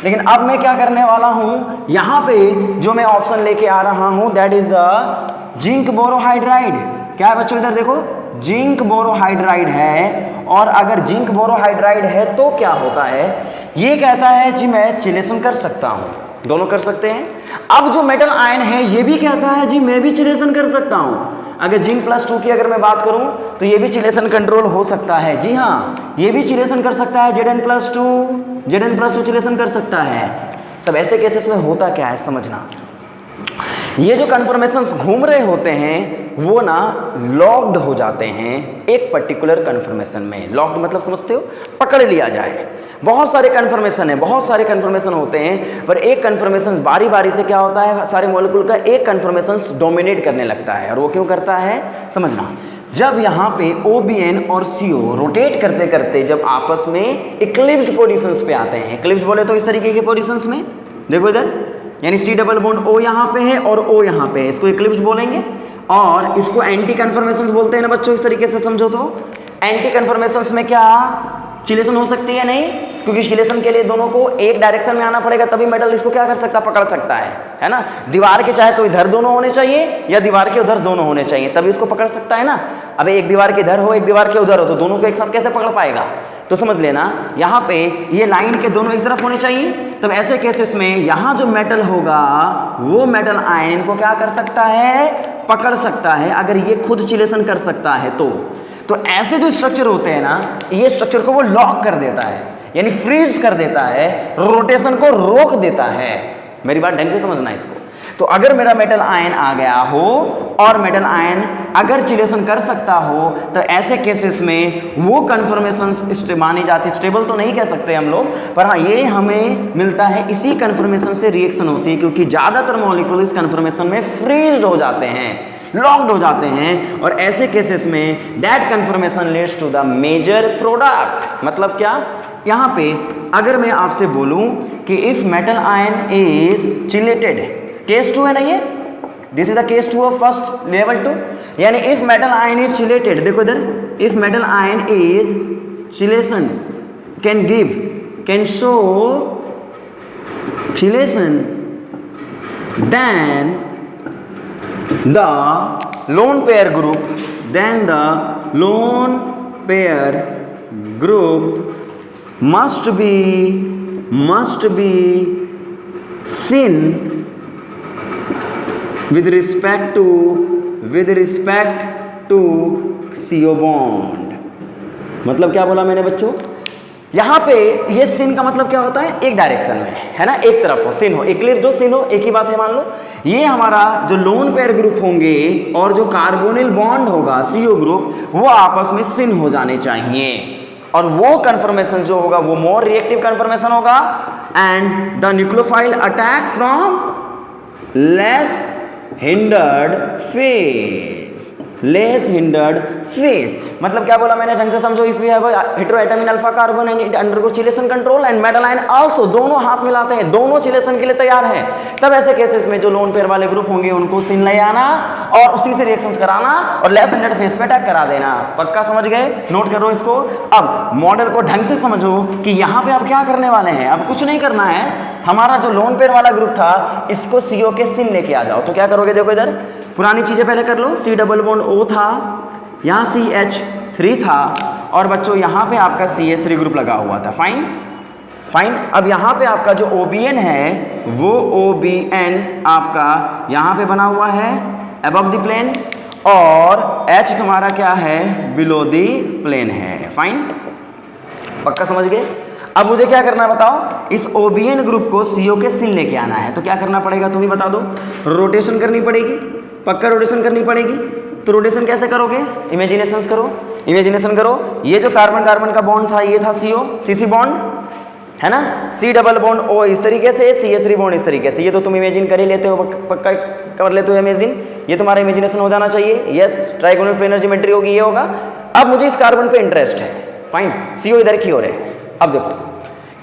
लेकिन अब मैं क्या करने वाला हूं, यहाँ पे जो मैं ऑप्शन लेके आ रहा हूं that is the zinc borohydride. क्या है बच्चों, इधर देखो, जिंक बोरोहाइड्राइड है, और अगर जिंक बोरोहाइड्राइड है तो क्या होता है, ये कहता है जी मैं चिलेशन कर सकता हूं, दोनों कर सकते हैं। अब जो मेटल आयन है ये भी कहता है जी मैं भी चिलेशन कर सकता हूं। अगर जिंक +2 की अगर मैं बात करूं तो ये भी चिलेशन कंट्रोल हो सकता है, जी हाँ ये भी चिलेशन कर सकता है, Zn+2 चिलेशन कर सकता है। तब ऐसे केसेस में होता क्या है समझना, ये जो कन्फर्मेशंस घूम रहे होते हैं वो ना लॉक्ड हो जाते हैं एक पर्टिकुलर कन्फर्मेशन में। लॉक्ड मतलब समझते हो, पकड़ लिया जाए। बहुत सारे कन्फर्मेशन है, बहुत सारे कन्फर्मेशन होते हैं, पर एक कन्फर्मेशन बारी बारी से क्या होता है, सारे मॉलिक्यूल का एक कन्फर्मेशन डोमिनेट करने लगता है। और वो क्यों करता है समझना, जब यहाँ पे OBN और CO रोटेट करते करते जब आपस में इक्लिप्स्ड पोजीशंस पे आते हैं, इक्लिप्स्ड बोले तो इस तरीके के पोजीशंस में, देखो इधर, यानी C डबल बॉन्ड O यहाँ पे है और O यहाँ पे है, इसको इक्लिप्स्ड बोलेंगे। और इसको एंटी कन्फर्मेशंस बोलते हैं ना बच्चों, इस तरीके से समझो तो। एंटी कन्फर्मेशंस में क्या चिलेशन हो सकती है, नहीं, क्योंकि चिलेशन के लिए दोनों को एक डायरेक्शन में आना पड़ेगा, तभी मेटल इसको क्या कर सकता है, पकड़ सकता है ना। दीवार के चाहे तो इधर दोनों होने चाहिए या दीवार के उधर दोनों होने चाहिए, तभी इसको पकड़ सकता है ना। अब एक दीवार के इधर हो एक दीवार के उधर हो तो दोनों को एक साथ कैसे पकड़ पाएगा। तो समझ लेना यहाँ पे ये लाइन के दोनों एक तरफ होने चाहिए। तब ऐसे केसेस में यहाँ जो मेटल होगा वो मेटल आयन को क्या कर सकता है, पकड़ सकता है, अगर ये खुद चिलेशन कर सकता है तो ऐसे जो स्ट्रक्चर होते हैं ना, ये स्ट्रक्चर को वो लॉक कर देता है, यानी फ्रीज कर देता है, रोटेशन को रोक देता है। मेरी बात ढंग से समझना इसको। तो अगर मेरा मेटल आयन आ गया हो और मेटल आयन अगर चिलेशन कर सकता हो तो ऐसे केसेस में वो कन्फर्मेशंस मानी जाती, स्टेबल तो नहीं कह सकते हम लोग, पर हाँ ये हमें मिलता है इसी कन्फर्मेशन से रिएक्शन होती है, क्योंकि ज़्यादातर मॉलिक्यूल इस कन्फर्मेशन में फ्रीज हो जाते हैं, लॉक्ड हो जाते हैं। और ऐसे केसेस में that conformation leads to the major product. मतलब क्या, यहाँ पे अगर मैं आपसे बोलूं कि if metal ion is chelated, case 2 है ना ये, this is the case 2 of first level 2, यानी if metal ion is chelated, देखो इधर, if metal ion is chelation can show chelation, then the lone pair group must be seen with respect to CO bond। मतलब क्या बोला मैंने बच्चों, यहाँ पे ये सिन का मतलब क्या होता है, एक डायरेक्शन में है ना, एक तरफ हो, सिन हो, इक्लिप्स हो, सिन हो, एक ही बात है। मान लो ये हमारा जो लोन पेयर ग्रुप होंगे और जो कार्बोनिल बॉन्ड होगा CO ग्रुप, वो आपस में सिन हो जाने चाहिए, और वो कन्फर्मेशन जो होगा वो मोर रिएक्टिव कन्फर्मेशन होगा। And the nucleophile attack from less hindered face. मतलब क्या बोला मैंने, ढंग से समझो। If we have heteroatom in alpha carbon and it undergo chelation control and metal ion also, दोनों हाथ मिलाते हैं, दोनों चिलेशन के लिए तैयार हैं, तब ऐसे केसेस में जो लोन पेयर वाले ग्रुप होंगे उनको सिन ले आना और उसी से रिएक्शंस कराना और लेस हिंडर्ड फेस पे अटैक करा देना। पक्का समझ गए, नोट करो इसको। अब मॉडल को ढंग से समझो कि यहाँ पे आप क्या करने वाले हैं। अब कुछ नहीं करना है, हमारा जो लोन पेयर वाला ग्रुप था इसको CO के सिन लेके आ जाओ। तो क्या करोगे, देखो इधर पुरानी चीजें पहले कर लो। C डबल बॉन्ड O था, यहाँ CH3 था, और बच्चों यहाँ पे आपका CH3 ग्रुप लगा हुआ था। फाइन। अब यहाँ पे आपका जो OBN है वो OBN आपका यहाँ पे बना हुआ है अबव द प्लेन, और H तुम्हारा क्या है, बिलो द प्लेन है। फाइन, पक्का समझ गए। अब मुझे क्या करना है बताओ, इस OBN ग्रुप को CO के सिन लेके आना है। तो क्या करना पड़ेगा, तुम ही बता दो। रोटेशन करनी पड़ेगी, पक्का रोटेशन करनी पड़ेगी। तो रोटेशन कैसे करोगे, इमेजिनेशन करो। ये जो कार्बन कार्बन का बॉन्ड था ये था CO CC बॉन्ड है ना, C डबल बॉन्ड O इस तरीके से, CH3 बॉन्ड इस तरीके से। ये तो तुम इमेजिन कर ही लेते हो, पक्का कर लेते हो इमेजिन, ये तुम्हारा इमेजिनेशन हो जाना चाहिए। यस, ट्राइगोनल प्लेनर ज्योमेट्री होगी, ये होगा। अब मुझे इस कार्बन पे इंटरेस्ट है। फाइन, CO इधर की ओर है। अब देखो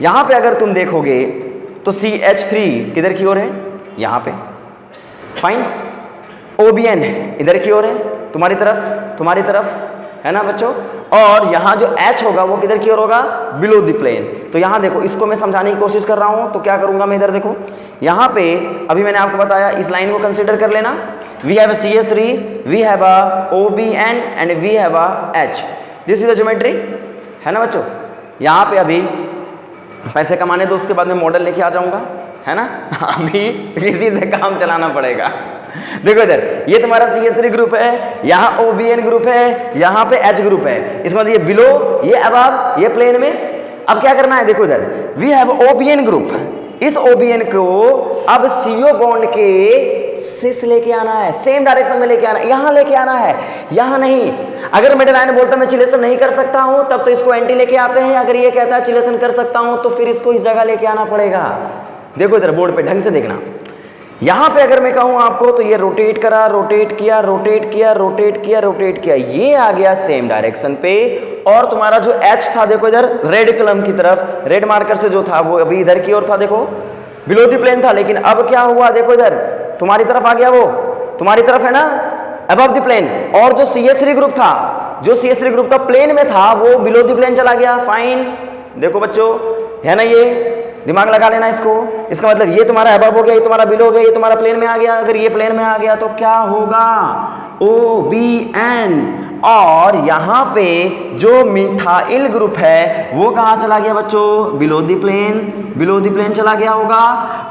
यहाँ पे अगर तुम देखोगे तो CH3 किधर की ओर है, यहाँ पे। फाइन, OBN इधर की ओर है, तुम्हारी तरफ है ना बच्चों। और यहाँ जो H होगा वो किधर की ओर होगा, बिलो द प्लेन। तो यहाँ देखो, इसको मैं समझाने की कोशिश कर रहा हूँ। तो क्या करूँगा मैं, इधर देखो, यहाँ पे अभी मैंने आपको बताया, इस लाइन को कंसीडर कर लेना। We have a CH3, we have a OBN and we have a H। This is the geometry. है ना बच्चों। यहाँ पे अभी पैसे कमाने दो, उसके बाद में मॉडल लेके आ जाऊंगा, है ना। अभी इसी से काम चलाना पड़ेगा। देखो इधर ये तुम्हारा CH3 ग्रुप है, यहाँ OBN ग्रुप है, यहाँ पे H ग्रुप है। इसमें ये बिलो, ये अबव, ये प्लेन में। अब क्या करना है, देखो इधर वी हैव OBN ग्रुप। इस OBN को अब CO बॉन्ड के सिस लेके आना है, सेम डायरेक्शन में लेके आना है, यहाँ लेके आना है, यहाँ नहीं। अगर मेडल आयन बोलता मैं चिलेशन नहीं कर सकता हूं तब तो इसको एंटी लेके आते हैं, अगर ये कहता है चिलेशन कर सकता हूं तो फिर इसको इस जगह लेके आना पड़ेगा। देखो इधर बोर्ड पे ढंग से देखना। यहाँ पे अगर मैं कहूँ आपको तो ये रोटेट करा, रोटेट किया, रोटेट किया, रोटेट किया, रोटेट किया, ये आ गया सेम डायरेक्शन पे। और तुम्हारा जो H था देखो इधर रेड कलम की तरफ, रेड मार्कर से जो था वो अभी इधर की ओर था, देखो बिलो द प्लेन था। लेकिन अब क्या हुआ, देखो इधर तुम्हारी तरफ आ गया, वो तुम्हारी तरफ है ना, अबव द प्लेन। और जो CH3 ग्रुप था, जो CH3 ग्रुप था प्लेन में था, वो बिलो द प्लेन चला गया। फाइन, देखो बच्चों है ना, ये दिमाग लगा लेना इसको। इसका मतलब ये तुम्हारा अबव हो गया, ये तुम्हारा बिलो हो गया, ये तुम्हारा प्लेन में आ गया। अगर ये प्लेन में आ गया तो क्या होगा, OBN। और यहाँ पे जो मिथाइल ग्रुप है वो कहाँ चला गया बच्चों, below the plane, below the plane चला गया होगा।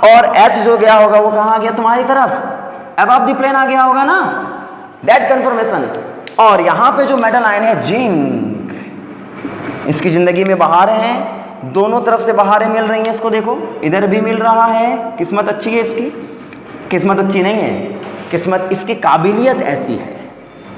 और H जो गया होगा वो कहाँ गया, तुम्हारी तरफ, अबव द प्लेन आ गया होगा ना, दैट कंफर्मेशन। और यहाँ पे जो मेटल आयन है जिंक, इसकी जिंदगी में बहारें हैं, दोनों तरफ से बहारें मिल रही हैं इसको। देखो इधर भी मिल रहा है, किस्मत अच्छी है इसकी, किस्मत अच्छी नहीं है, किस्मत इसकी काबिलियत ऐसी है,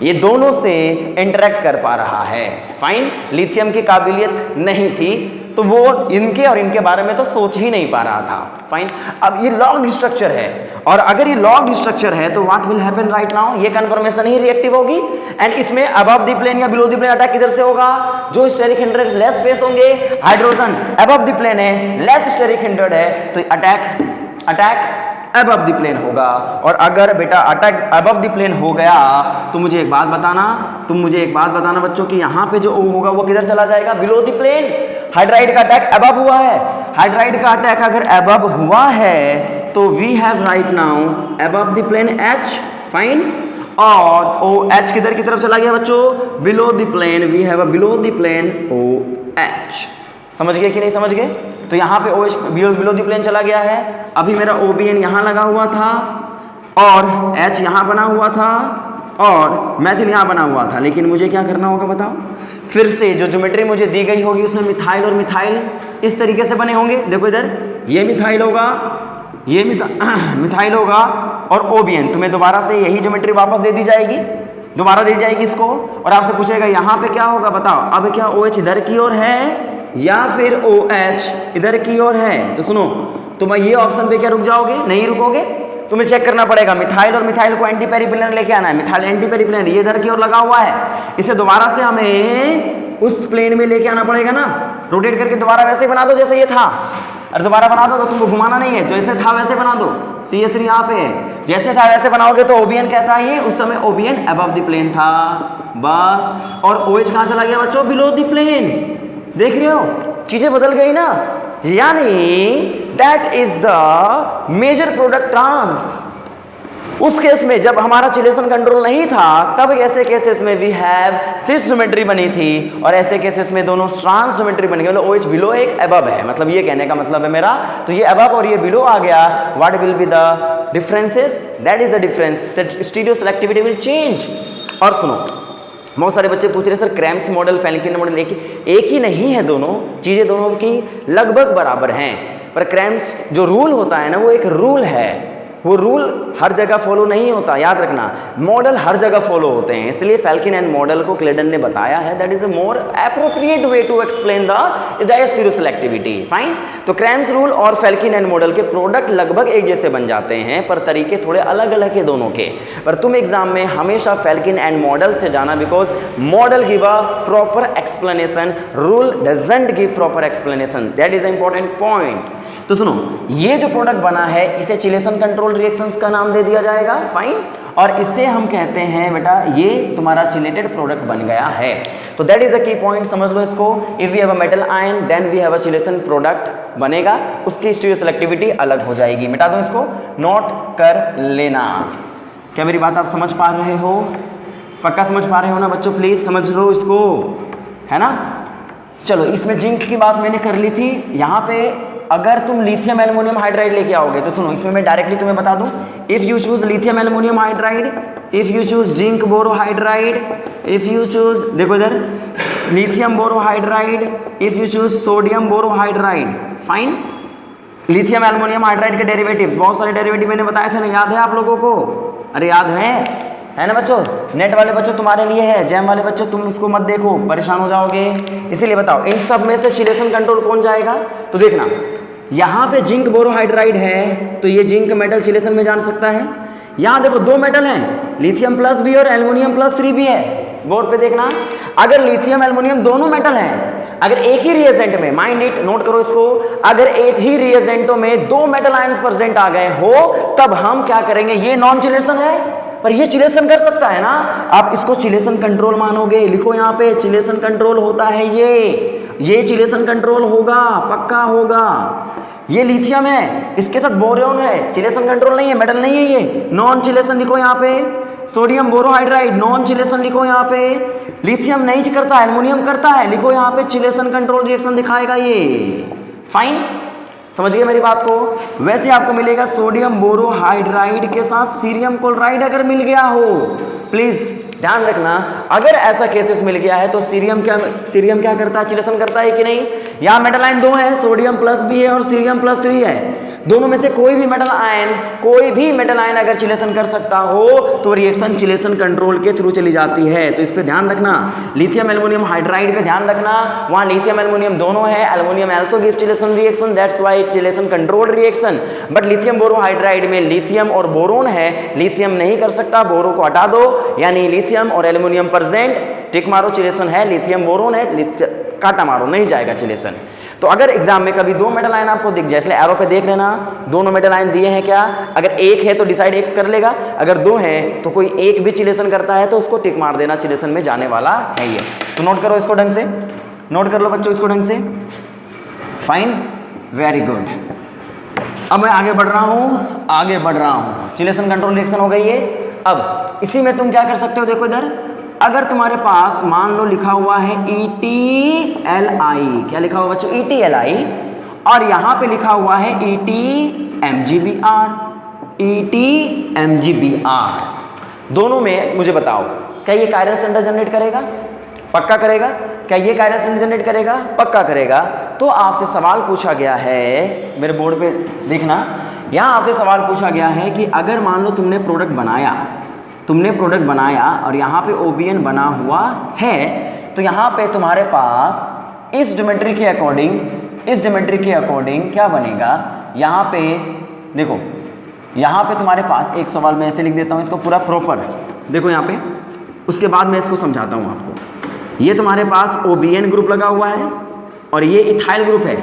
ये दोनों से इंटरेक्ट कर पा रहा है। फाइन, लिथियम की काबिलियत नहीं थी तो वो इनके और इनके बारे में तो सोच ही नहीं पा रहा था। फाइन, अब ये लॉग्ड स्ट्रक्चर है, और अगर ये लॉग्ड स्ट्रक्चर है तो what will happen right now, ये कन्फर्मेशन ही रिएक्टिव होगी। एंड इसमें अबव द प्लेन या बिलो द प्लेन अटैक किधर से होगा, जो स्टेरिक हिंड्रेड लेस फेस होंगे, हाइड्रोजन अबव द प्लेन है, लेस स्टेरिक हिंड्रेड है, तो अटैक अबव द प्लेन होगा। और अगर बेटा अटैक अबव द प्लेन हो गया तो मुझे एक बात बताना, तुम मुझे एक बात बताना बच्चों कि यहाँ पे जो O होगा वो किधर चला जाएगा, बिलो द प्लेन। हाइड्राइड का अटैक अबव हुआ है, हाइड्राइड का अटैक अगर अबव हुआ है तो we have right now above the plane H। Fine, और OH किधर की तरफ चला गया बच्चों, below the plane, we have a below the plane OH। समझ गए कि नहीं समझ गए। तो यहाँ पे OH बिलो द प्लेन चला गया है। अभी मेरा OBN यहाँ लगा हुआ था और H यहाँ बना हुआ था और मैथिल यहाँ बना हुआ था, लेकिन मुझे क्या करना होगा बताओ, फिर से जो ज्योमेट्री मुझे दी गई होगी उसमें मिथाइल और मिथाइल इस तरीके से बने होंगे। देखो इधर ये मिथाइल होगा, ये मिथाइल होगा और OBN, तुम्हें दोबारा से यही ज्योमेट्री वापस दे दी जाएगी, दोबारा दी जाएगी इसको, और आपसे पूछेगा यहाँ पे क्या होगा बताओ। अब क्या OH इधर की ओर है या फिर OH इधर की ओर है, तो सुनो तुम ये ऑप्शन पे क्या रुक जाओगे, नहीं रुकोगे, तुम्हें चेक करना पड़ेगा। मिथाइल और मिथाइल को एंटी पेरिप्लेनर लेके आना है, मिथाइल एंटी पेरिप्लेनर ये इधर की ओर लगा हुआ है, इसे दोबारा से हमें उस प्लेन में लेके आना पड़ेगा ना। रोटेट करके दोबारा वैसे बना दो जैसे ये था, और दोबारा बना दो तो तुमको घुमाना नहीं है, जैसे था वैसे बना दो। CH3 यहाँ पे है, जैसे था वैसे बनाओगे तो OBN कहता है ये, उस समय OBN अबव द प्लेन था बस। और OH कहाँ चला गया बच्चों, बिलो द प्लेन। देख रहे हो चीजें बदल गई ना, यानी that is the major product trans. उस केस में जब हमारा चिलेशन कंट्रोल नहीं था तब ऐसे केसेस में वी हैव सिस ज्योमेट्री बनी थी, और ऐसे केसेस में दोनों ट्रांस ज्योमेट्री बन गई। मतलब OH बिलो एक अबव है, मतलब ये कहने का मतलब है मेरा, तो ये अबव और ये बिलो आ गया। What will be the differences, that is the difference, stereo selectivity will change. और सुनो, बहुत सारे बच्चे पूछ रहे सर क्रैम्स मॉडल, फेल्किन मॉडल एक ही नहीं है, दोनों चीज़ें दोनों की लगभग बराबर हैं, पर क्रैम्स जो रूल होता है ना वो एक रूल है, वो रूल हर जगह फॉलो नहीं होता, याद रखना। मॉडल हर जगह फॉलो होते हैं, इसलिए फेल्किन एंड मॉडल को क्लेडन ने बताया है that is a more appropriate way to explain the diastereo selectivity. Fine, तो क्रैम्स रूल और फेल्किन एंड मॉडल के प्रोडक्ट लगभग एक जैसे बन जाते हैं, पर तरीके थोड़े अलग अलग है दोनों के। पर तुम एग्जाम में हमेशा फेल्किन एंड मॉडल से जाना, because model give a proper explanation, rule doesn't give proper explanation, that is a important point. तो सुनो, ये जो प्रोडक्ट बना है इसे चिलेशन कंट्रोल रिएक्शंस का नाम दे दिया जाएगा। फाइन, और इससे हम कहते हैं बेटा ये तुम्हारा चिलेटेड प्रोडक्ट बन गया है। तो दैट इज अ की पॉइंट, समझ लो इसको। If we have a metal ion then we have a chelation product बनेगा, उसकी स्टीरियो सेलेक्टिविटी अलग हो जाएगी। मिटा दो इसको, नोट कर लेना। क्या मेरी बात आप समझ पा रहे हो, पक्का समझ पा रहे हो ना बच्चों, प्लीज समझ लो इसको, है ना। चलो इसमें जिंक की बात मैंने कर ली थी। यहाँ पे अगर तुम लिथियम एल्युमिनियम हाइड्राइड लेके आओगे तो सुनो, इसमें मैं डायरेक्टली तुम्हें बता दूं, if you choose lithium aluminium hydride, if you choose zinc borohydride, if you choose, देखो इधर, lithium borohydride, if you choose sodium borohydride, fine. Lithium aluminium hydride के डेरिवेटिव्स, बहुत सारे डेरिवेटिव मैंने बताए थे ना, याद है आप लोगों को? अरे याद है ना बच्चों? नेट वाले बच्चों तुम्हारे लिए है, जैम वाले बच्चों तुम इसको मत देखो, परेशान हो जाओगे। इसीलिए बताओ इन सब में से चिलेशन कंट्रोल कौन जाएगा? तो देखना यहाँ पे जिंक बोरोहाइड्राइड है तो ये जिंक मेटल चिलेशन में जान सकता है। यहाँ देखो दो मेटल हैं, लिथियम प्लस बी और एल्युमिनियम प्लस 3 भी है। बोर्ड पे देखना, अगर लिथियम एल्युमिनियम दोनों मेटल हैं, अगर एक ही रिएजेंट में, माइंड इट, नोट करो इसको, अगर एक ही रिएजेंटों में दो मेटल आयंस प्रेजेंट आ गए हो तब हम क्या करेंगे? ये नॉन चिलेशन है पर ये चिलेशन कर सकता है ना, आप इसको चिलेशन कंट्रोल मानोगे। लिखो यहाँ पे चिलेशन कंट्रोल होता है ये चिलेशन कंट्रोल होगा, पक्का होगा। ये लिथियम है, इसके साथ बोरोन है, चिलेशन कंट्रोल नहीं है, मेटल नहीं है, ये नॉन चिलेशन लिखो यहाँ पे। सोडियम बोरोहाइड्राइड नॉन चिलेशन लिखो यहाँ पे। लिथियम नहीं करता, एल्युमिनियम करता है, लिखो यहाँ पे चिलेशन कंट्रोल रिएक्शन दिखाएगा ये, फाइन। समझ गए मेरी बात को? वैसे आपको मिलेगा सोडियम बोरोहाइड्राइड के साथ सीरियम क्लोराइड अगर मिल गया हो, प्लीज ध्यान रखना, अगर ऐसा केसेस मिल गया है तो सीरियम क्या करता है? चिलेशन करता है कि नहीं? यहाँ मेटल आयन दो है, सोडियम प्लस बी है और सीरियम प्लस 3 है। दोनों में से कोई भी मेटल आयन अगर चिलेशन कर सकता हो तो रिएक्शन चिलेशन कंट्रोल के थ्रू चली जाती है। तो इस पे ध्यान रखना, लिथियम एल्युमिनियम हाइड्राइड पे ध्यान रखना, वहां लिथियम एल्युमिनियम दोनों है, aluminium also gives chelation reaction, that's why chelation controlled reaction. But lithium borohydride में लिथियम और बोरोन है, लिथियम नहीं कर सकता, बोरो को हटा दो, यानी लिथियम और एल्युमिनियम प्रेजेंट, टिक मारो चिलेशन है, लिथियम बोरोन है, काटा मारो, नहीं जाएगा चिलेशन। तो अगर एग्जाम में कभी दो मेटल आयन आपको दिख जाए, इसलिए एरो पे देख लेना, दोनों मेटल आयन दिए हैं क्या? अगर एक है तो डिसाइड एक कर लेगा, अगर दो हैं तो कोई एक भी चिलेशन करता है तो उसको टिक मार देना, चिलेशन में जाने वाला है ये। तो नोट करो इसको ढंग से, नोट कर लो बच्चों इसको ढंग से, फाइन, वेरी गुड। अब मैं आगे बढ़ रहा हूँ, चिलेशन कंट्रोल रिएक्शन हो गई है। अब इसी में तुम क्या कर सकते हो, देखो इधर, अगर तुम्हारे पास मान लो लिखा हुआ है ETLI, क्या लिखा हुआ बच्चों? ETLI, और यहां पे लिखा हुआ है ETMGBr, दोनों में मुझे बताओ क्या ये कायरल सेंटर जनरेट करेगा? पक्का करेगा। क्या ये कायरल सेंटर जनरेट करेगा? पक्का करेगा। तो आपसे सवाल पूछा गया है, मेरे बोर्ड पे देखना, यहां आपसे सवाल पूछा गया है कि अगर मान लो तुमने प्रोडक्ट बनाया और यहाँ पे OBN बना हुआ है, तो यहाँ पे तुम्हारे पास इस ज्योमेट्री के अकॉर्डिंग क्या बनेगा? यहाँ पे देखो, यहाँ पे तुम्हारे पास एक सवाल मैं ऐसे लिख देता हूँ, इसको पूरा प्रॉपर देखो यहाँ पे, उसके बाद मैं इसको समझाता हूँ आपको। ये तुम्हारे पास OBN ग्रुप लगा हुआ है और ये इथाइल ग्रुप है,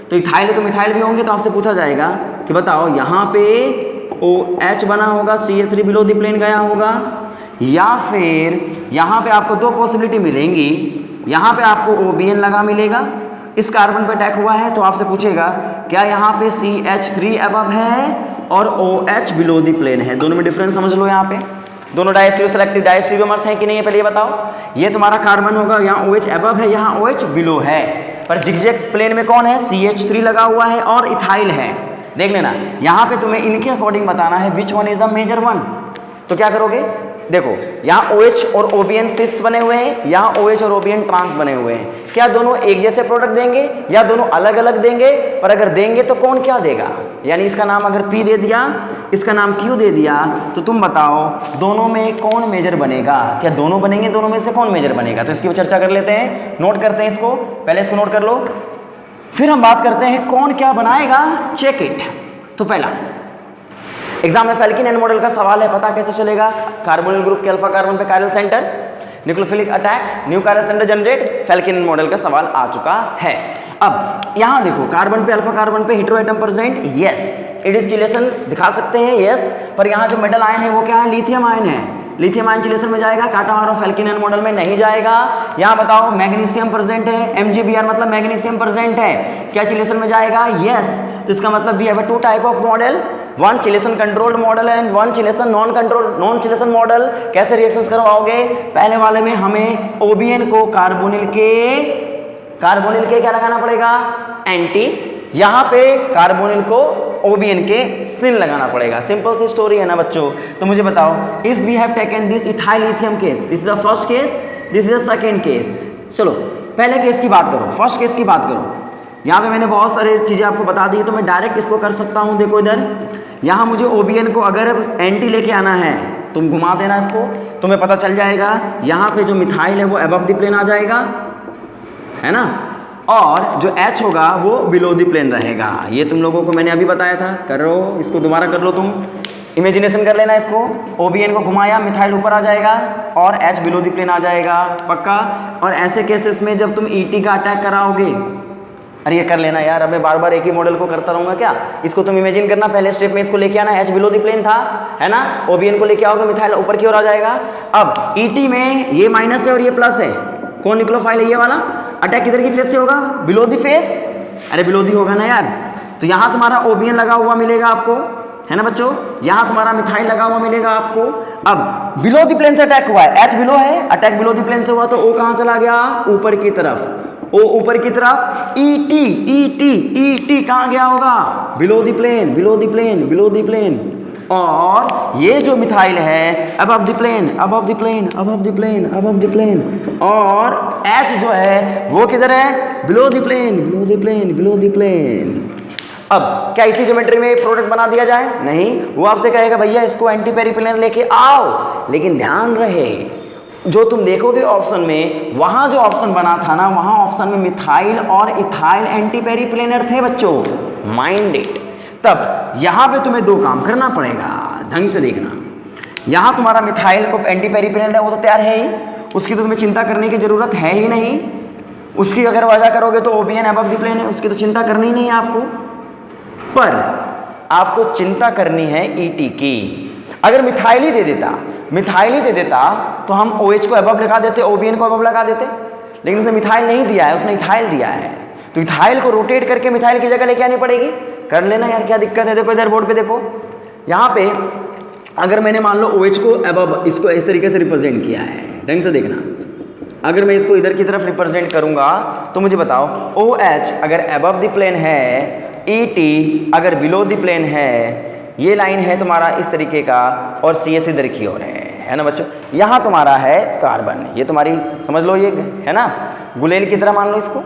तो इथाइल तो मिथाइल भी होंगे, तो आपसे पूछा जाएगा कि बताओ यहाँ पे OH बना होगा, CH3 बिलो द प्लेन गया होगा, या फिर यहाँ पे आपको दो पॉसिबिलिटी मिलेंगी, यहाँ पे आपको OBN लगा मिलेगा, इस कार्बन पे अटैक हुआ है, तो आपसे पूछेगा क्या यहाँ पे CH3 अबव है और OH बिलो द प्लेन है। दोनों में डिफरेंस समझ लो, यहाँ पे दोनों डायस्टीरियो सेलेक्टिव डायस्टीरियोमर्स हैं कि नहीं है, पहले ये बताओ। ये तुम्हारा कार्बन होगा, यहाँ OH अबव है, यहाँ OH बिलो है, पर जिगजैग प्लेन में कौन है? CH3 लगा हुआ है और इथाइल है। देख लेना, यहाँ पे तुम्हें इनके अकॉर्डिंग बताना है which one is the major one. तो क्या करोगे? देखो यहाँ OH और OBN सिस बने हुए हैं, यहाँ OH और OBN ट्रांस बने हुए हैं। क्या दोनों एक जैसे प्रोडक्ट देंगे या दोनों अलग अलग देंगे? पर अगर देंगे तो कौन क्या देगा? यानी इसका नाम अगर P दे दिया, इसका नाम Q दे दिया, तो तुम बताओ दोनों में कौन मेजर बनेगा? क्या दोनों बनेंगे? दोनों में से कौन मेजर बनेगा? तो इसकी चर्चा कर लेते हैं, नोट करते हैं इसको, पहले इसको नोट कर लो, फिर हम बात करते हैं कौन क्या बनाएगा, चेक इट। तो पहला एग्जाम में फेल्किन एन मॉडल का सवाल है, पता कैसे चलेगा? कार्बोनिल ग्रुप के अल्फा कार्बन पे chiral centre, nucleophilic attack, new chiral centre generate, Felkin Anh model का सवाल आ चुका है। अब यहां देखो, कार्बन पे अल्फा कार्बन पे hetero atom present, yes it is chelation दिखा सकते हैं, यस, पर यहाँ जो मेटल आयन है वो क्या है? लिथियम आयन है। लिथियम आयन चिलेशन में जाएगा, काटा मारो, फेल्किन एन मॉडल में नहीं जाएगा। यहाँ बताओ मैग्नीशियम प्रेजेंट है, MgBr मतलब मैग्नीशियम प्रेजेंट है, क्या चिलेशन में जाएगा? यस। तो इसका मतलब we have a two type of model, one chelation controlled model and one chelation non chelation model. कैसे रिएक्शंस करवाओगे? पहले वाले में हमें OBN को कार्बोनिल के क्या लगाना पड़ेगा, एंटी, यहाँ पे कार्बोनिल को OBN के सिन लगाना पड़ेगा। सिंपल सी स्टोरी है ना बच्चों। तो मुझे बताओ, if we have taken this ethyl lithium case, this is the first case, this is the second case. चलो पहले केस की बात करो, फर्स्ट केस की बात करो। यहाँ पे मैंने बहुत सारी चीज़ें आपको बता दी, तो मैं डायरेक्ट इसको कर सकता हूँ। देखो इधर, यहाँ मुझे OBN को अगर एंटी लेके आना है, तुम घुमा देना इसको, तुम्हें पता चल जाएगा यहाँ पे जो मिथाइल है वो अबव द प्लेन आ जाएगा, है ना, और जो H होगा वो बिलो द प्लेन रहेगा। ये तुम लोगों को मैंने अभी बताया था। करो इसको, दोबारा कर लो, तुम इमेजिनेशन कर लेना इसको। OBN को घुमाया, मिथाइल ऊपर आ जाएगा और H बिलो द प्लेन आ जाएगा, पक्का। और ऐसे केसेस में जब तुम ET का अटैक कराओगे, अरे ये कर लेना यार, अब मैं बार बार एक ही मॉडल को करता रहूँगा क्या। इसको तुम इमेजिन करना, पहले स्टेप में इसको लेके आना, H बिलो द प्लेन था, है ना, OBN को लेके आओगे, मिथाइल ऊपर की ओर आ जाएगा। अब ET में ये माइनस है और ये प्लस है, कौन न्यूक्लियोफाइल है, ये वाला। अटैक किधर की फेस से होगा, बिलो दी फेस, अरे बिलो दी होगा ना यार। तो यहाँ तुम्हारा OBN लगा हुआ मिलेगा आपको, है ना बच्चों, यहाँ तुम्हारा मिथाइल लगा हुआ मिलेगा आपको। अब बिलो दी प्लेन से अटैक हुआ है, H बिलो है, अटैक बिलो दी प्लेन से हुआ, तो O कहाँ चला गया, ऊपर की तरफ, O ऊपर की तरफ। ET कहाँ गया होगा, below the plane, below the plane, below the plane. और ये जो मिथाइल है above the plane, above the plane, above the plane, above the plane. और H जो है वो किधर है, below the plane, below the plane, below the plane. अब क्या इसी ज्योमेट्री में प्रोडक्ट बना दिया जाए, नहीं, वो आपसे कहेगा भैया इसको एंटी पेरिप्लेनर लेके आओ। लेकिन ध्यान रहे, जो तुम देखोगे ऑप्शन में, वहां जो ऑप्शन बना था ना, वहां ऑप्शन में मिथाइल और इथाइल एंटी पेरिप्लेनर थे बच्चों, माइंड इट। तब यहाँ पे तुम्हें दो काम करना पड़ेगा, ढंग से देखना। यहाँ तुम्हारा मिथाइल को एंटी पेरिप्लेनर है, वो तो तैयार है ही, उसकी तो तुम्हें चिंता करने की जरूरत है ही नहीं। उसकी अगर वजह करोगे तो OBN अबव द प्लेन है, उसकी तो चिंता करनी ही नहीं है आपको। पर आपको चिंता करनी है ET की। अगर मिथाइल ही दे देता, मिथाइल ही दे देता तो हम OH को अबव लगा देते, OBN को अबव लगा देते। लेकिन उसने मिथाइल नहीं दिया है, उसने इथाइल दिया है, तो इथाइल को रोटेट करके मिथाइल की जगह लेके आनी पड़ेगी। कर लेना यार, क्या दिक्कत है। देखो इधर बोर्ड पे देखो, यहाँ पे अगर मैंने मान लो OH को अबव, इसको इस तरीके से रिप्रेजेंट किया है, ढंग से देखना। अगर मैं इसको इधर की तरफ रिप्रेजेंट करूंगा तो मुझे बताओ, OH अगर अबव द प्लेन है, ET अगर बिलो द प्लेन है, ये लाइन है तुम्हारा इस तरीके का, और CS इधर की ओर है ना बच्चों। यहाँ तुम्हारा है कार्बन, ये तुम्हारी समझ लो, ये है ना गुलेल की तरह मान लो इसको,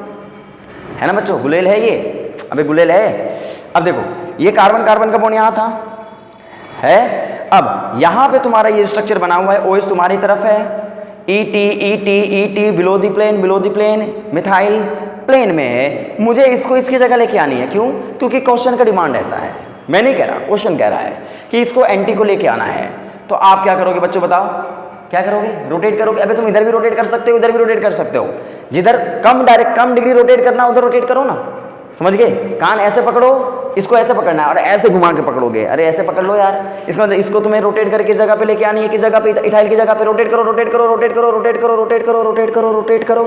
है ना बच्चों, गुलेल है ये, अबे गुलेल है। अब देखो ये कार्बन कार्बन का बॉन्ड यहाँ था, है। अब यहाँ पे तुम्हारा ये स्ट्रक्चर बना हुआ है, OH तुम्हारी तरफ है, ET below the plane, below the plane, methyl plane में है। मुझे इसको इसकी जगह लेके आनी है, क्यों, क्योंकि क्वेश्चन का डिमांड ऐसा है। मैं नहीं कह रहा, क्वेश्चन कह रहा है कि इसको एंटी को लेके आना है। तो आप क्या करोगे बच्चों, बताओ क्या करोगे, रोटेट करोगे। अबे तुम इधर भी रोटेट कर सकते हो, इधर भी रोटेट कर सकते हो, जिधर कम डायरेक्ट कम डिग्री रोटेट करना उधर रोटेट करो ना, समझ गए। कान ऐसे पकड़ो, इसको ऐसे पकड़ना है और ऐसे घुमा के पकड़ोगे, अरे ऐसे पकड़ लो यार। इसका मतलब इसको तुम्हें रोटेट करके जगह पे लेके आनी है, किस जगह पे, इथाइल की जगह पे। रोटेट करो, रोटेट करो, रोटेट करो, रोटेट करो, रोटेट करो, रोटेट करो, रोटेट करो।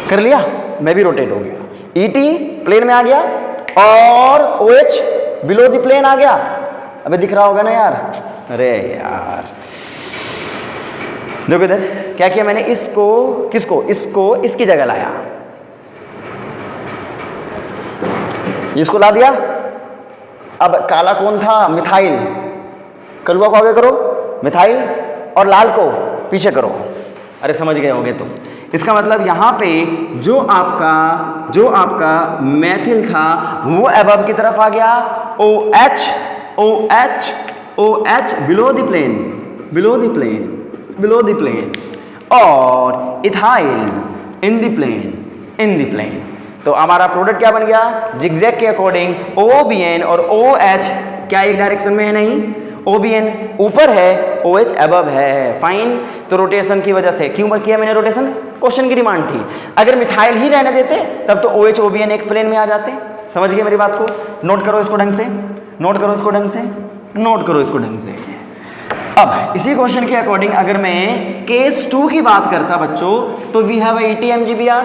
कर लिया, मैं भी रोटेट हो गया, ET प्लेन में आ गया और OH बिलो द प्लेन आ गया। अबे दिख रहा होगा ना यार, अरे यार देखो इधर क्या किया मैंने, इसको किसको, इसको इसकी जगह लाया, इसको ला दिया। अब काला कौन था, मिथाइल, कलुआ को आगे करो मिथाइल, और लाल को पीछे करो। अरे समझ गए होगे तुम। इसका मतलब यहाँ पे जो आपका मैथिल था वो अबव की तरफ आ गया, OH below the plane, below the plane, below the plane, और ethyl in the plane, in the plane. तो हमारा प्रोडक्ट क्या बन गया, जिगजैग के अकॉर्डिंग OBN और OH क्या एक डायरेक्शन में है, नहीं, OBN ऊपर है, OH अबव है, फाइन। तो रोटेशन की वजह से, क्यों किया मैंने रोटेशन, क्वेश्चन की डिमांड थी। अगर मिथाइल ही रहने देते तब तो OH OBN एक प्लेन में आ जाते। समझ गए मेरी बात को, नोट करो इसको ढंग से, नोट करो इसको ढंग से, नोट करो इसको ढंग से। अब इसी क्वेश्चन के अकॉर्डिंग अगर मैं केस 2 की बात करता बच्चों, तो we have ET MgBr,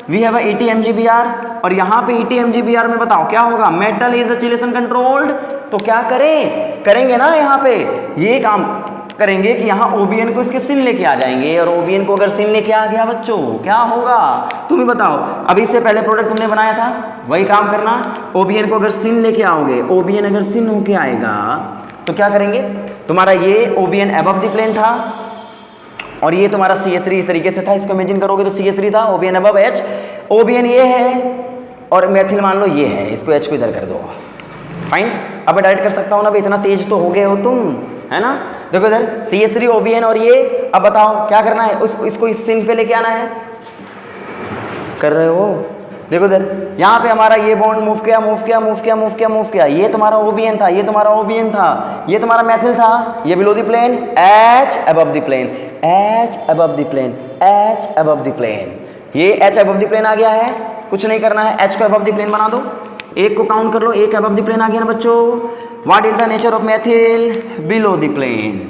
we have ET MgBr, और यहाँ पे ET MgBr में बताओ क्या होगा, मेटल इज एक्सीलरेशन कंट्रोल्ड। तो क्या करेंगे ना यहाँ पे ये काम, करेंगे कि यहाँ OBN को इसके सिन लेके आ जाएंगे, और OBN को अगर सिन लेके आ गया बच्चों क्या होगा तुम ही बताओ। अभी इससे पहले प्रोडक्ट तुमने बनाया था, वही काम करना। OBN को अगर सिन लेके आओगे, OBN अगर सिन होके आएगा तो क्या करेंगे, तुम्हारा ये OBN अबव द प्लेन था और ये तुम्हारा CH3 इस तरीके से था। इसको इमेजिन करोगे तो CH3 था, OBN अबव H, OBN ये है और मेथिल मान लो ये है, इसको H को इधर कर दो। फाइन, अब मैं डायरेक्ट कर सकता हूँ ना, इतना तेज तो हो गए हो तुम, है ना। देखो इधर CH3 OBN और ये, अब बताओ क्या करना है, इसको इस सिन पे लेके आना है, कर रहे हो। देखो इधर यहाँ पे हमारा ये बॉन्ड मूव किया मूव किया मूव किया मूव किया मूव किया, ये तुम्हारा OBN था, ये तुम्हारा OBN था, ये तुम्हारा मेथिल था, ये below the plane, H above the plane, H above the plane, H above the plane, ये H अबव द प्लेन आ गया है। कुछ नहीं करना है, H को अबव द प्लेन बना दो, एक को काउंट कर लो, एक अबव द प्लेन आ गया ना बच्चों। What is the nature of methyl, below the plane,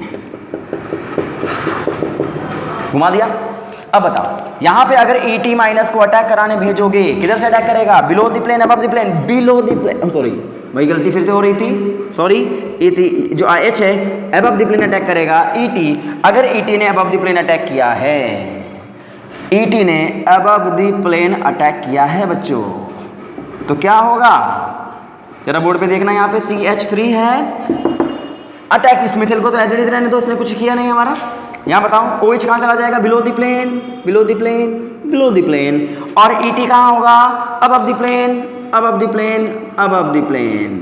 घुमा दिया। अब बताओ यहाँ पे अगर ET माइनस को अटैक कराने भेजोगे, किधर से अटैक करेगा, below the plane above the plane, below the plane, sorry वही गलती फिर से हो रही थी, सॉरी जो H है अबव द प्लेन अटैक करेगा। ET अगर ET ने अबव द प्लेन अटैक किया है, ET ने अबव द प्लेन अटैक किया है बच्चों, तो क्या होगा, जरा बोर्ड पे देखना, यहाँ पे CH3 है, अटैक इस मिथिल को तो एज इट इज रहने दो, इसने कुछ किया नहीं हमारा। यहाँ बताओ OH कहाँ चला जाएगा, below the plane, below the plane, below the plane, और ET कहाँ होगा, above the plane, above the plane, above the plane.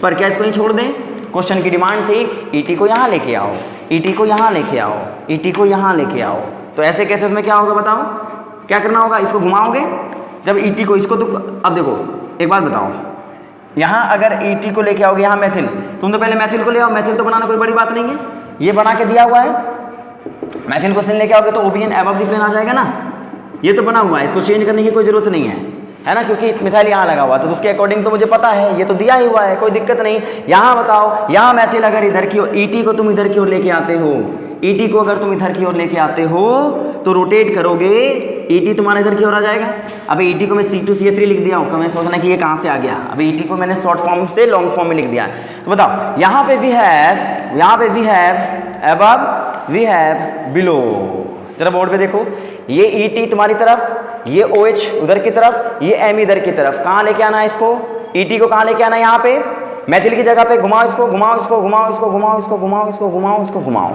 पर क्या इसको नहीं छोड़ दें, क्वेश्चन की डिमांड थी ET को यहाँ लेके आओ, ET को यहाँ लेके आओ, ET को यहाँ लेके आओ। तो ऐसे केसेस में क्या होगा बताओ, क्या करना होगा, इसको घुमाओगे जब ET को, इसको तो अब देखो एक बात बताओ, यहाँ अगर ET को लेके आओगे, यहाँ मेथिल, तुम तो पहले मेथिल को ले आओ, मेथिल तो बनाना कोई बड़ी बात नहीं है, ये बना के दिया हुआ है। मेथिल को सिन लेके आओगे तो OBN अबव द प्लेन आ जाएगा ना, ये तो बना हुआ है, इसको चेंज करने की कोई जरूरत नहीं है ना, क्योंकि मिथाइल यहाँ लगा हुआ, तो उसके अकॉर्डिंग तो मुझे पता है, ये तो दिया ही हुआ है, कोई दिक्कत नहीं। यहाँ बताओ, यहाँ मेथिल अगर इधर की ओर, ET को तुम इधर की ओर लेके आते हो, ET को अगर तुम इधर की ओर लेके आते हो तो रोटेट करोगे, ET तुम्हारा इधर की ओर आ जाएगा। अभी ET को मैं C2CH3 लिख दिया हूँ, कमेंट सोचना कि ये कहाँ से आ गया, अभी ET को मैंने शॉर्ट फॉर्म से लॉन्ग फॉर्म में लिख दिया। तो बताओ यहाँ पे we have above, we have below, जरा बोर्ड पे देखो, ये ET तुम्हारी तरफ, ये OH उधर की तरफ, ये M इधर की तरफ, कहाँ लेके आना है इसको, ET को कहाँ लेके आना है, यहाँ पे मेथिल की जगह पे, घुमाओ इसको, घुमाओ इसको, घुमाओ इसको, घुमाओ इसको, घुमाओ इसको, घुमाओ इसको, घुमाओ,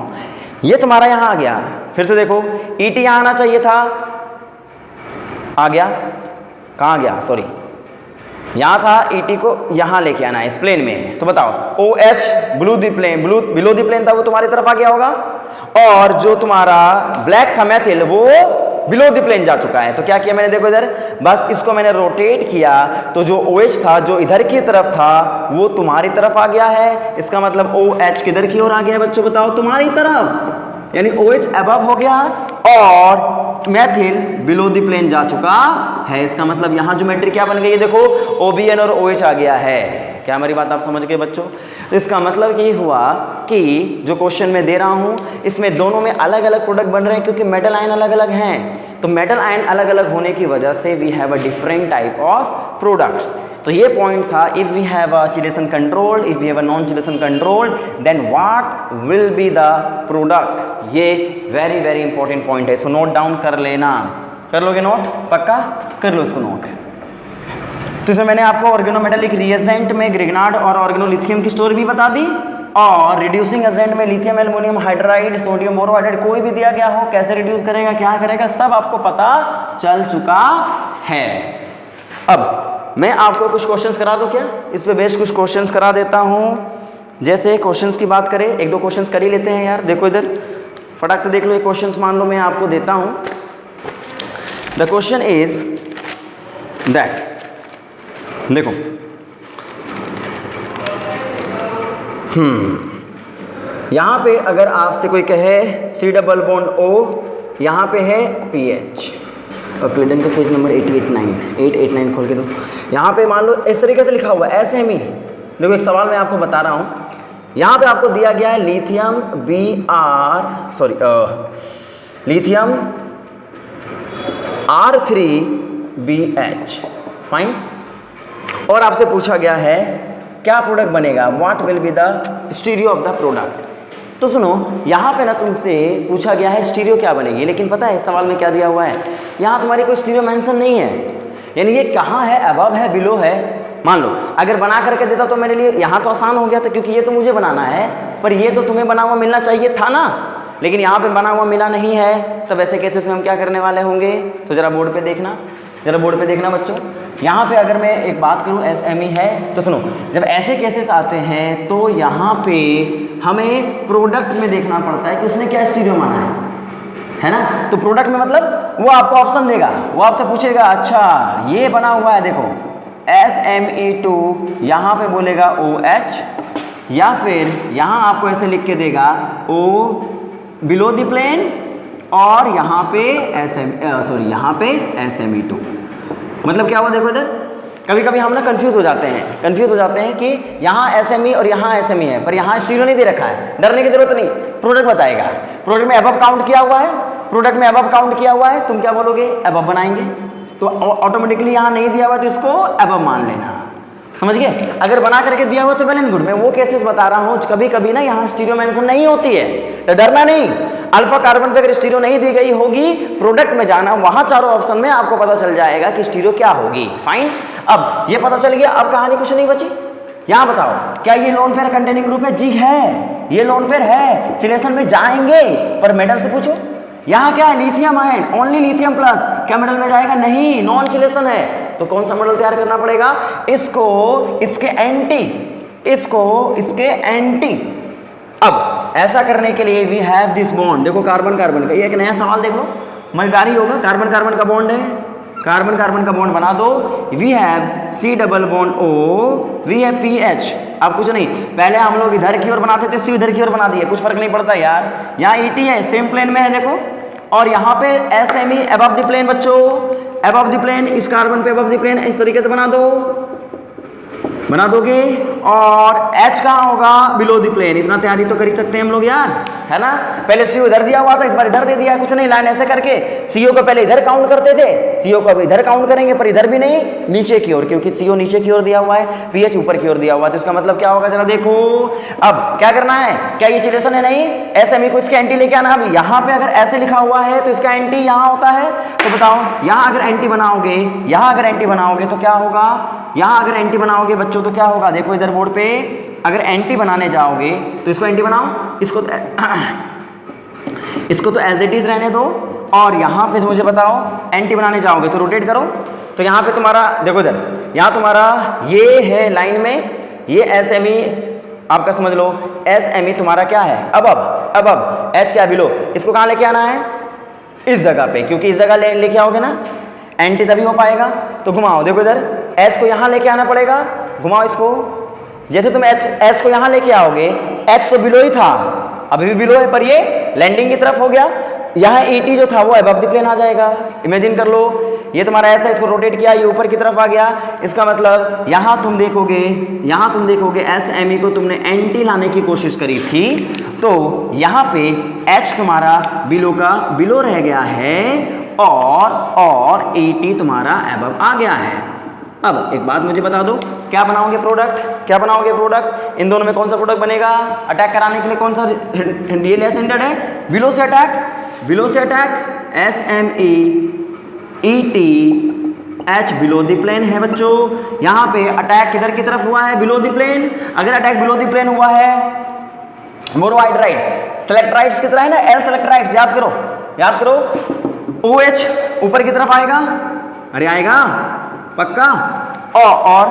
ये तुम्हारा यहाँ आ गया। फिर से देखो ET यहाँ आना चाहिए था, आ गया, कहाँ गया, सॉरी यहाँ था, ET को यहाँ लेके आना है इस प्लेन में। तो बताओ OH बिलो द प्लेन था, वो तुम्हारी तरफ आ गया होगा, और जो तुम्हारा ब्लैक था मेथिल वो बिलो द प्लेन जा चुका है। तो क्या किया मैंने, देखो इधर बस इसको मैंने रोटेट किया, तो जो OH था जो इधर की तरफ था वो तुम्हारी तरफ आ गया है। इसका मतलब OH किधर की ओर आ गया है बच्चों, बताओ तुम्हारी तरफ, यानी OH अबव हो गया और मेथिल बिलो द प्लेन जा चुका है। इसका मतलब यहाँ ज्योमेट्री क्या बन गई है, देखो OBN और OH आ गया है। क्या हमारी बात आप समझ गए बच्चों। तो इसका मतलब ये हुआ कि जो क्वेश्चन मैं दे रहा हूँ इसमें दोनों में अलग अलग प्रोडक्ट बन रहे हैं, क्योंकि मेटल आयन अलग अलग हैं। तो मेटल आयन अलग अलग होने की वजह से we have a different type of products. तो ये पॉइंट था, if we have a chelation control, if we have a non chelation control, then what will be the product. ये वेरी वेरी इंपॉर्टेंट पॉइंट है, इसको note down कर लेना। कर लोगे नोट, पक्का कर लो इसको नोट। तो इसमें मैंने आपको ऑर्गेनोमेटालिक रिएजेंट में ग्रिग्नार्ड और ऑर्गेनोलिथियम की स्टोरी भी बता दी, और रिड्यूसिंग एजेंट में lithium aluminium hydride, sodium borohydride, कोई भी दिया गया हो, कैसे रिड्यूस करेगा, क्या करेगा, सब आपको पता चल चुका है। अब मैं आपको कुछ क्वेश्चंस करा दूं क्या, इस पे बेस्ड कुछ क्वेश्चंस करा देता हूं। जैसे क्वेश्चंस की बात करें, एक दो क्वेश्चंस कर ही लेते हैं यार। देखो इधर फटाक से देख लो, एक क्वेश्चंस मान लो मैं आपको देता हूं। द क्वेश्चन इज दैट, देखो यहाँ पे अगर आपसे कोई कहे C डबल बॉन्ड O, यहाँ पे है PH, और क्लेडन का पेज नंबर 889 खोल के दो। यहाँ पे मान लो इस तरीके से लिखा हुआ है, ऐसे ही। देखो एक सवाल मैं आपको बता रहा हूँ, यहाँ पे आपको दिया गया है लिथियम लिथियम R3BH, फाइन। और आपसे पूछा गया है क्या प्रोडक्ट बनेगा, what will be the stereo of the product. तो सुनो, यहाँ पे ना तुमसे पूछा गया है स्टीरियो क्या बनेगी, लेकिन पता है सवाल में क्या दिया हुआ है, यहाँ तुम्हारी कोई स्टीरियो मेंशन नहीं है, यानी ये कहाँ है, अबव है, बिलो है। मान लो अगर बना करके देता तो मेरे लिए यहाँ तो आसान हो गया था, क्योंकि ये तो मुझे बनाना है, पर ये तो तुम्हें बना हुआ मिलना चाहिए था ना, लेकिन यहाँ पे बना हुआ मिला नहीं है। तब ऐसे केसेस में हम क्या करने वाले होंगे, तो जरा बोर्ड पे देखना, जरा बोर्ड पे देखना बच्चों। यहाँ पे अगर मैं एक बात करूँ SME है, तो सुनो, जब ऐसे केसेस आते हैं तो यहाँ पे हमें प्रोडक्ट में देखना पड़ता है कि उसने क्या स्टीरियो माना है ना। तो प्रोडक्ट में मतलब वो आपको ऑप्शन देगा, वो आपसे पूछेगा अच्छा ये बना हुआ है देखो SME2, यहाँ पे बोलेगा OH, या फिर यहाँ आपको ऐसे लिख के देगा O बिलो द प्लेन, और यहाँ पे यहाँ पे SME2। मतलब क्या हुआ, देखो इधर कभी कभी हम ना कंफ्यूज हो जाते हैं कि यहाँ SME और यहाँ SME है, पर यहाँ स्टीरियो नहीं दे रखा है। डरने की जरूरत नहीं, प्रोडक्ट बताएगा। प्रोडक्ट में अबव काउंट किया हुआ है, तुम क्या बोलोगे, अबव बनाएंगे, तो ऑटोमेटिकली यहाँ नहीं दिया हुआ तो इसको अबव मान लेना, समझ गए। अगर बना करके दिया हुआ तो वेल एंड गुड। मैं वो केसेस बता रहा हूँ कभी कभी ना यहाँ स्टीरियो मेंशन नहीं होती है, तो डरना नहीं। अल्फा कार्बन पे अगर स्टीरियो नहीं दी गई होगी, प्रोडक्ट में जाना, वहां चारों ऑप्शन में आपको पता चल जाएगा कि स्टीरियो क्या होगी। फाइन, अब ये पता चल गया, अब कहानी कुछ नहीं बची। यहाँ बताओ, क्या ये लोन पेयर कंटेनिंग ग्रुप है? जी है, ये लोन पेयर है, सिलेक्शन में जाएंगे, पर मेडल से पूछो यहाँ क्या है, lithium ion, only lithium plus, क्या मेडल में जाएगा? नहीं, नॉन चिलेशन है। तो कौन सा मॉडल तैयार करना पड़ेगा, इसको इसके एंटी। अब ऐसा करने के लिए वी हैव दिस बॉन्ड, देखो कार्बन कार्बन का, ये एक नया सवाल देख लो, मजेदारी होगा। कार्बन कार्बन का बॉन्ड है, कार्बन कार्बन का बॉन्ड बना दो, we have C double bond O, we have PH। अब कुछ नहीं, पहले हम लोग इधर की ओर बनाते थे, C इधर की ओर बना दिए, कुछ फर्क नहीं पड़ता यार। यहाँ ET है, सेम प्लेन में है देखो, और यहाँ पे SME अबव द प्लेन बच्चों, अबव द प्लेन, इस कार्बन पे अबव द प्लेन, इस तरीके से बना दोगे। और H कहाँ होगा, बिलो द प्लेन। इतना तैयारी तो कर ही सकते हैं हम लोग यार, है ना। पहले CO इधर दिया हुआ था, इस बार इधर दे दिया, कुछ नहीं, लाइन ऐसे करके CO को पहले इधर काउंट करते थे, CO को अब इधर काउंट करेंगे, पर इधर भी नहीं, नीचे की ओर, क्योंकि CO नीचे की ओर दिया हुआ है, PH ऊपर की ओर दिया हुआ है। तो इसका मतलब क्या होगा, जरा देखो। अब क्या करना है, क्या ये चिलेशन है? नहीं, SME को इसके एंटी लेके आना। अब यहाँ पे अगर ऐसे लिखा हुआ है तो इसका एंटी यहाँ होता है, तो बताओ यहाँ अगर एंटी बनाओगे, यहाँ अगर एंटी बनाओगे तो क्या होगा, यहाँ अगर एंटी बनाओगे बच्चों तो क्या होगा, देखो इधर बोर्ड पे, अगर एंटी बनाने जाओगे तो इसको एंटी बनाओ, इसको तो एज इट इज रहने दो, और यहाँ पे मुझे बताओ एंटी बनाने जाओगे तो रोटेट करो। तो यहाँ पे तुम्हारा देखो इधर, यहाँ तुम्हारा ये है लाइन में, ये SME आपका समझ लो, SME तुम्हारा क्या है, अबव, H क्या बिलो। इसको कहाँ लेके आना है, इस जगह पे, क्योंकि इस जगह लेके आओगे ना एंटी तभी हो पाएगा। तो घुमाओ, देखो इधर S को यहाँ लेके आना पड़ेगा, घुमाओ इसको। जैसे तुम S को यहाँ लेके आओगे, H तो बिलो ही था, अभी भी बिलो है, पर ये लैंडिंग की तरफ हो गया। यहाँ ET जो था वो अबव द प्लेन आ जाएगा। इमेजिन कर लो, ये तुम्हारा ऐसा, इसको रोटेट किया, ये ऊपर की तरफ आ गया। इसका मतलब यहाँ तुम देखोगे SME को तुमने एंटी लाने की कोशिश करी थी, तो यहाँ पे H तुम्हारा बिलो का बिलो रह गया है, और ET तुम्हारा अबव आ गया है। अब एक बात मुझे बता दो, क्या बनाओगे प्रोडक्ट, इन दोनों में कौन सा प्रोडक्ट बनेगा? अटैक कराने के लिए कौन सा रियल सेंटर्ड है, बिलो से attack, SME ET H below the plane है बच्चों। यहाँ पे अटैक किधर की तरफ हुआ है, बिलो द प्लेन। अगर अटैक बिलो द प्लेन हुआ है, बोरोहाइड्राइड सेलेक्ट्राइड्स की तरह है ना, L सेलेक्ट्राइड्स, याद करो, OH ऊपर की तरफ आएगा, अरे आएगा पक्का, और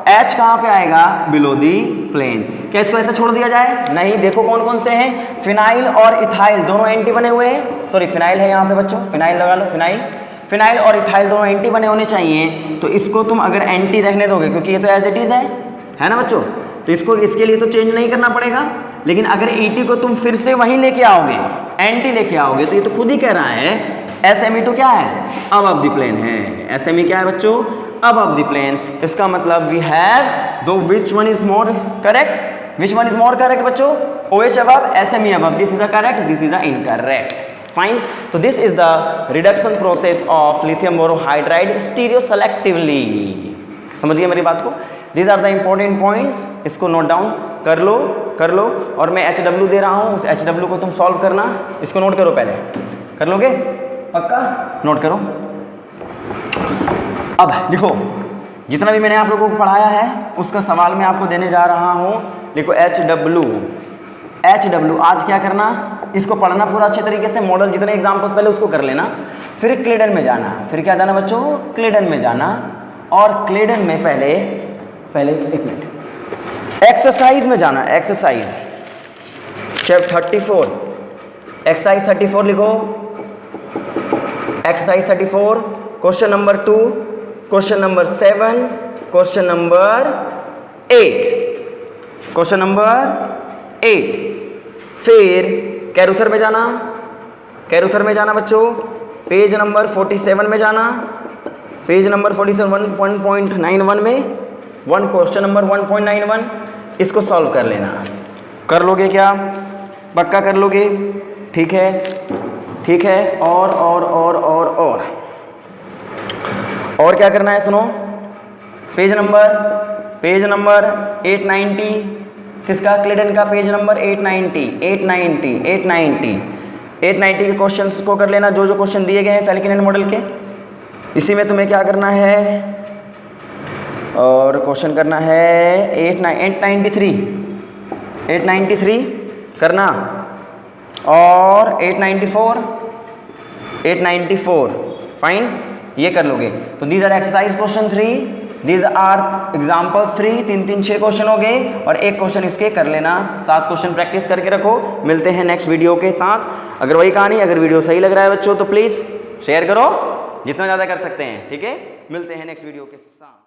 H कहाँ पे आएगा, बिलो दी प्लेन। क्या इसको ऐसे छोड़ दिया जाए? नहीं, देखो कौन कौन से हैं, फिनाइल और इथाइल दोनों एंटी बने हुए हैं। सॉरी, फिनाइल है यहाँ पे बच्चों, फिनाइल लगा लो, फिनाइल और इथाइल दोनों एंटी बने होने चाहिए। तो इसको तुम अगर एंटी रहने दोगे, क्योंकि ये तो एज इट इज है ना बच्चों, तो इसके लिए तो चेंज नहीं करना पड़ेगा। लेकिन अगर ET को तुम फिर से वहीं लेके आओगे, एंटी लेके आओगे, तो ये तो खुद ही कह रहा है SME तो क्या है, अबव द प्लेन है। SME क्या है बच्चों, अबव द प्लेन। इसका मतलब वी हैव दो, which one is more correct बच्चों, OH above, SME above, this is the correct, this is the incorrect. Fine, तो this is the reduction process of lithium borohydride stereo selectively. समझिए मेरी बात को, these are the important points, इसको note down कर लो कर लो। और मैं HW दे रहा हूँ, उस HW को तुम सॉल्व करना। इसको नोट करो, पहले कर लोगे पक्का, नोट करो। अब लिखो, जितना भी मैंने आप लोगों को पढ़ाया है उसका सवाल मैं आपको देने जा रहा हूँ। लिखो HW। आज क्या करना, इसको पढ़ना पूरा अच्छे तरीके से, मॉडल जितने एग्जाम्पल्स पहले उसको कर लेना, फिर क्लेडन में जाना। फिर क्या जाना बच्चों, क्लेडन में जाना। और क्लेडन में पहले एक मिनट, एक्सरसाइज में जाना। एक्सरसाइज चैप्टर 34, एक्सरसाइज 34 लिखो। Exercise 34, question number 2, question number 7, question number 8, question number 8। फिर कैरुथर में जाना, कैरुथर में जाना बच्चों, पेज नंबर 47 में जाना। पेज नंबर 47 1.91 में क्वेश्चन नंबर 1.91, इसको सॉल्व कर लेना। कर लोगे क्या, पक्का कर लोगे? ठीक है ठीक है। और क्या करना है सुनो, पेज नंबर 890, किसका, क्लेडन का पेज नंबर 890 के क्वेश्चंस को कर लेना, जो क्वेश्चन दिए गए हैं फेलिकिन एंड मॉडल के। इसी में तुम्हें क्या करना है, और क्वेश्चन करना है 893 करना, और 894 फाइन, ये कर लोगे। तो these are exercise question 3, these are examples 3, 3 6 question हो गए, और एक क्वेश्चन इसके कर लेना। 7 क्वेश्चन प्रैक्टिस करके रखो। मिलते हैं नेक्स्ट वीडियो के साथ। अगर वही कहानी, अगर वीडियो सही लग रहा है बच्चों तो प्लीज़ शेयर करो, जितना ज़्यादा कर सकते हैं, ठीक है। मिलते हैं नेक्स्ट वीडियो के साथ।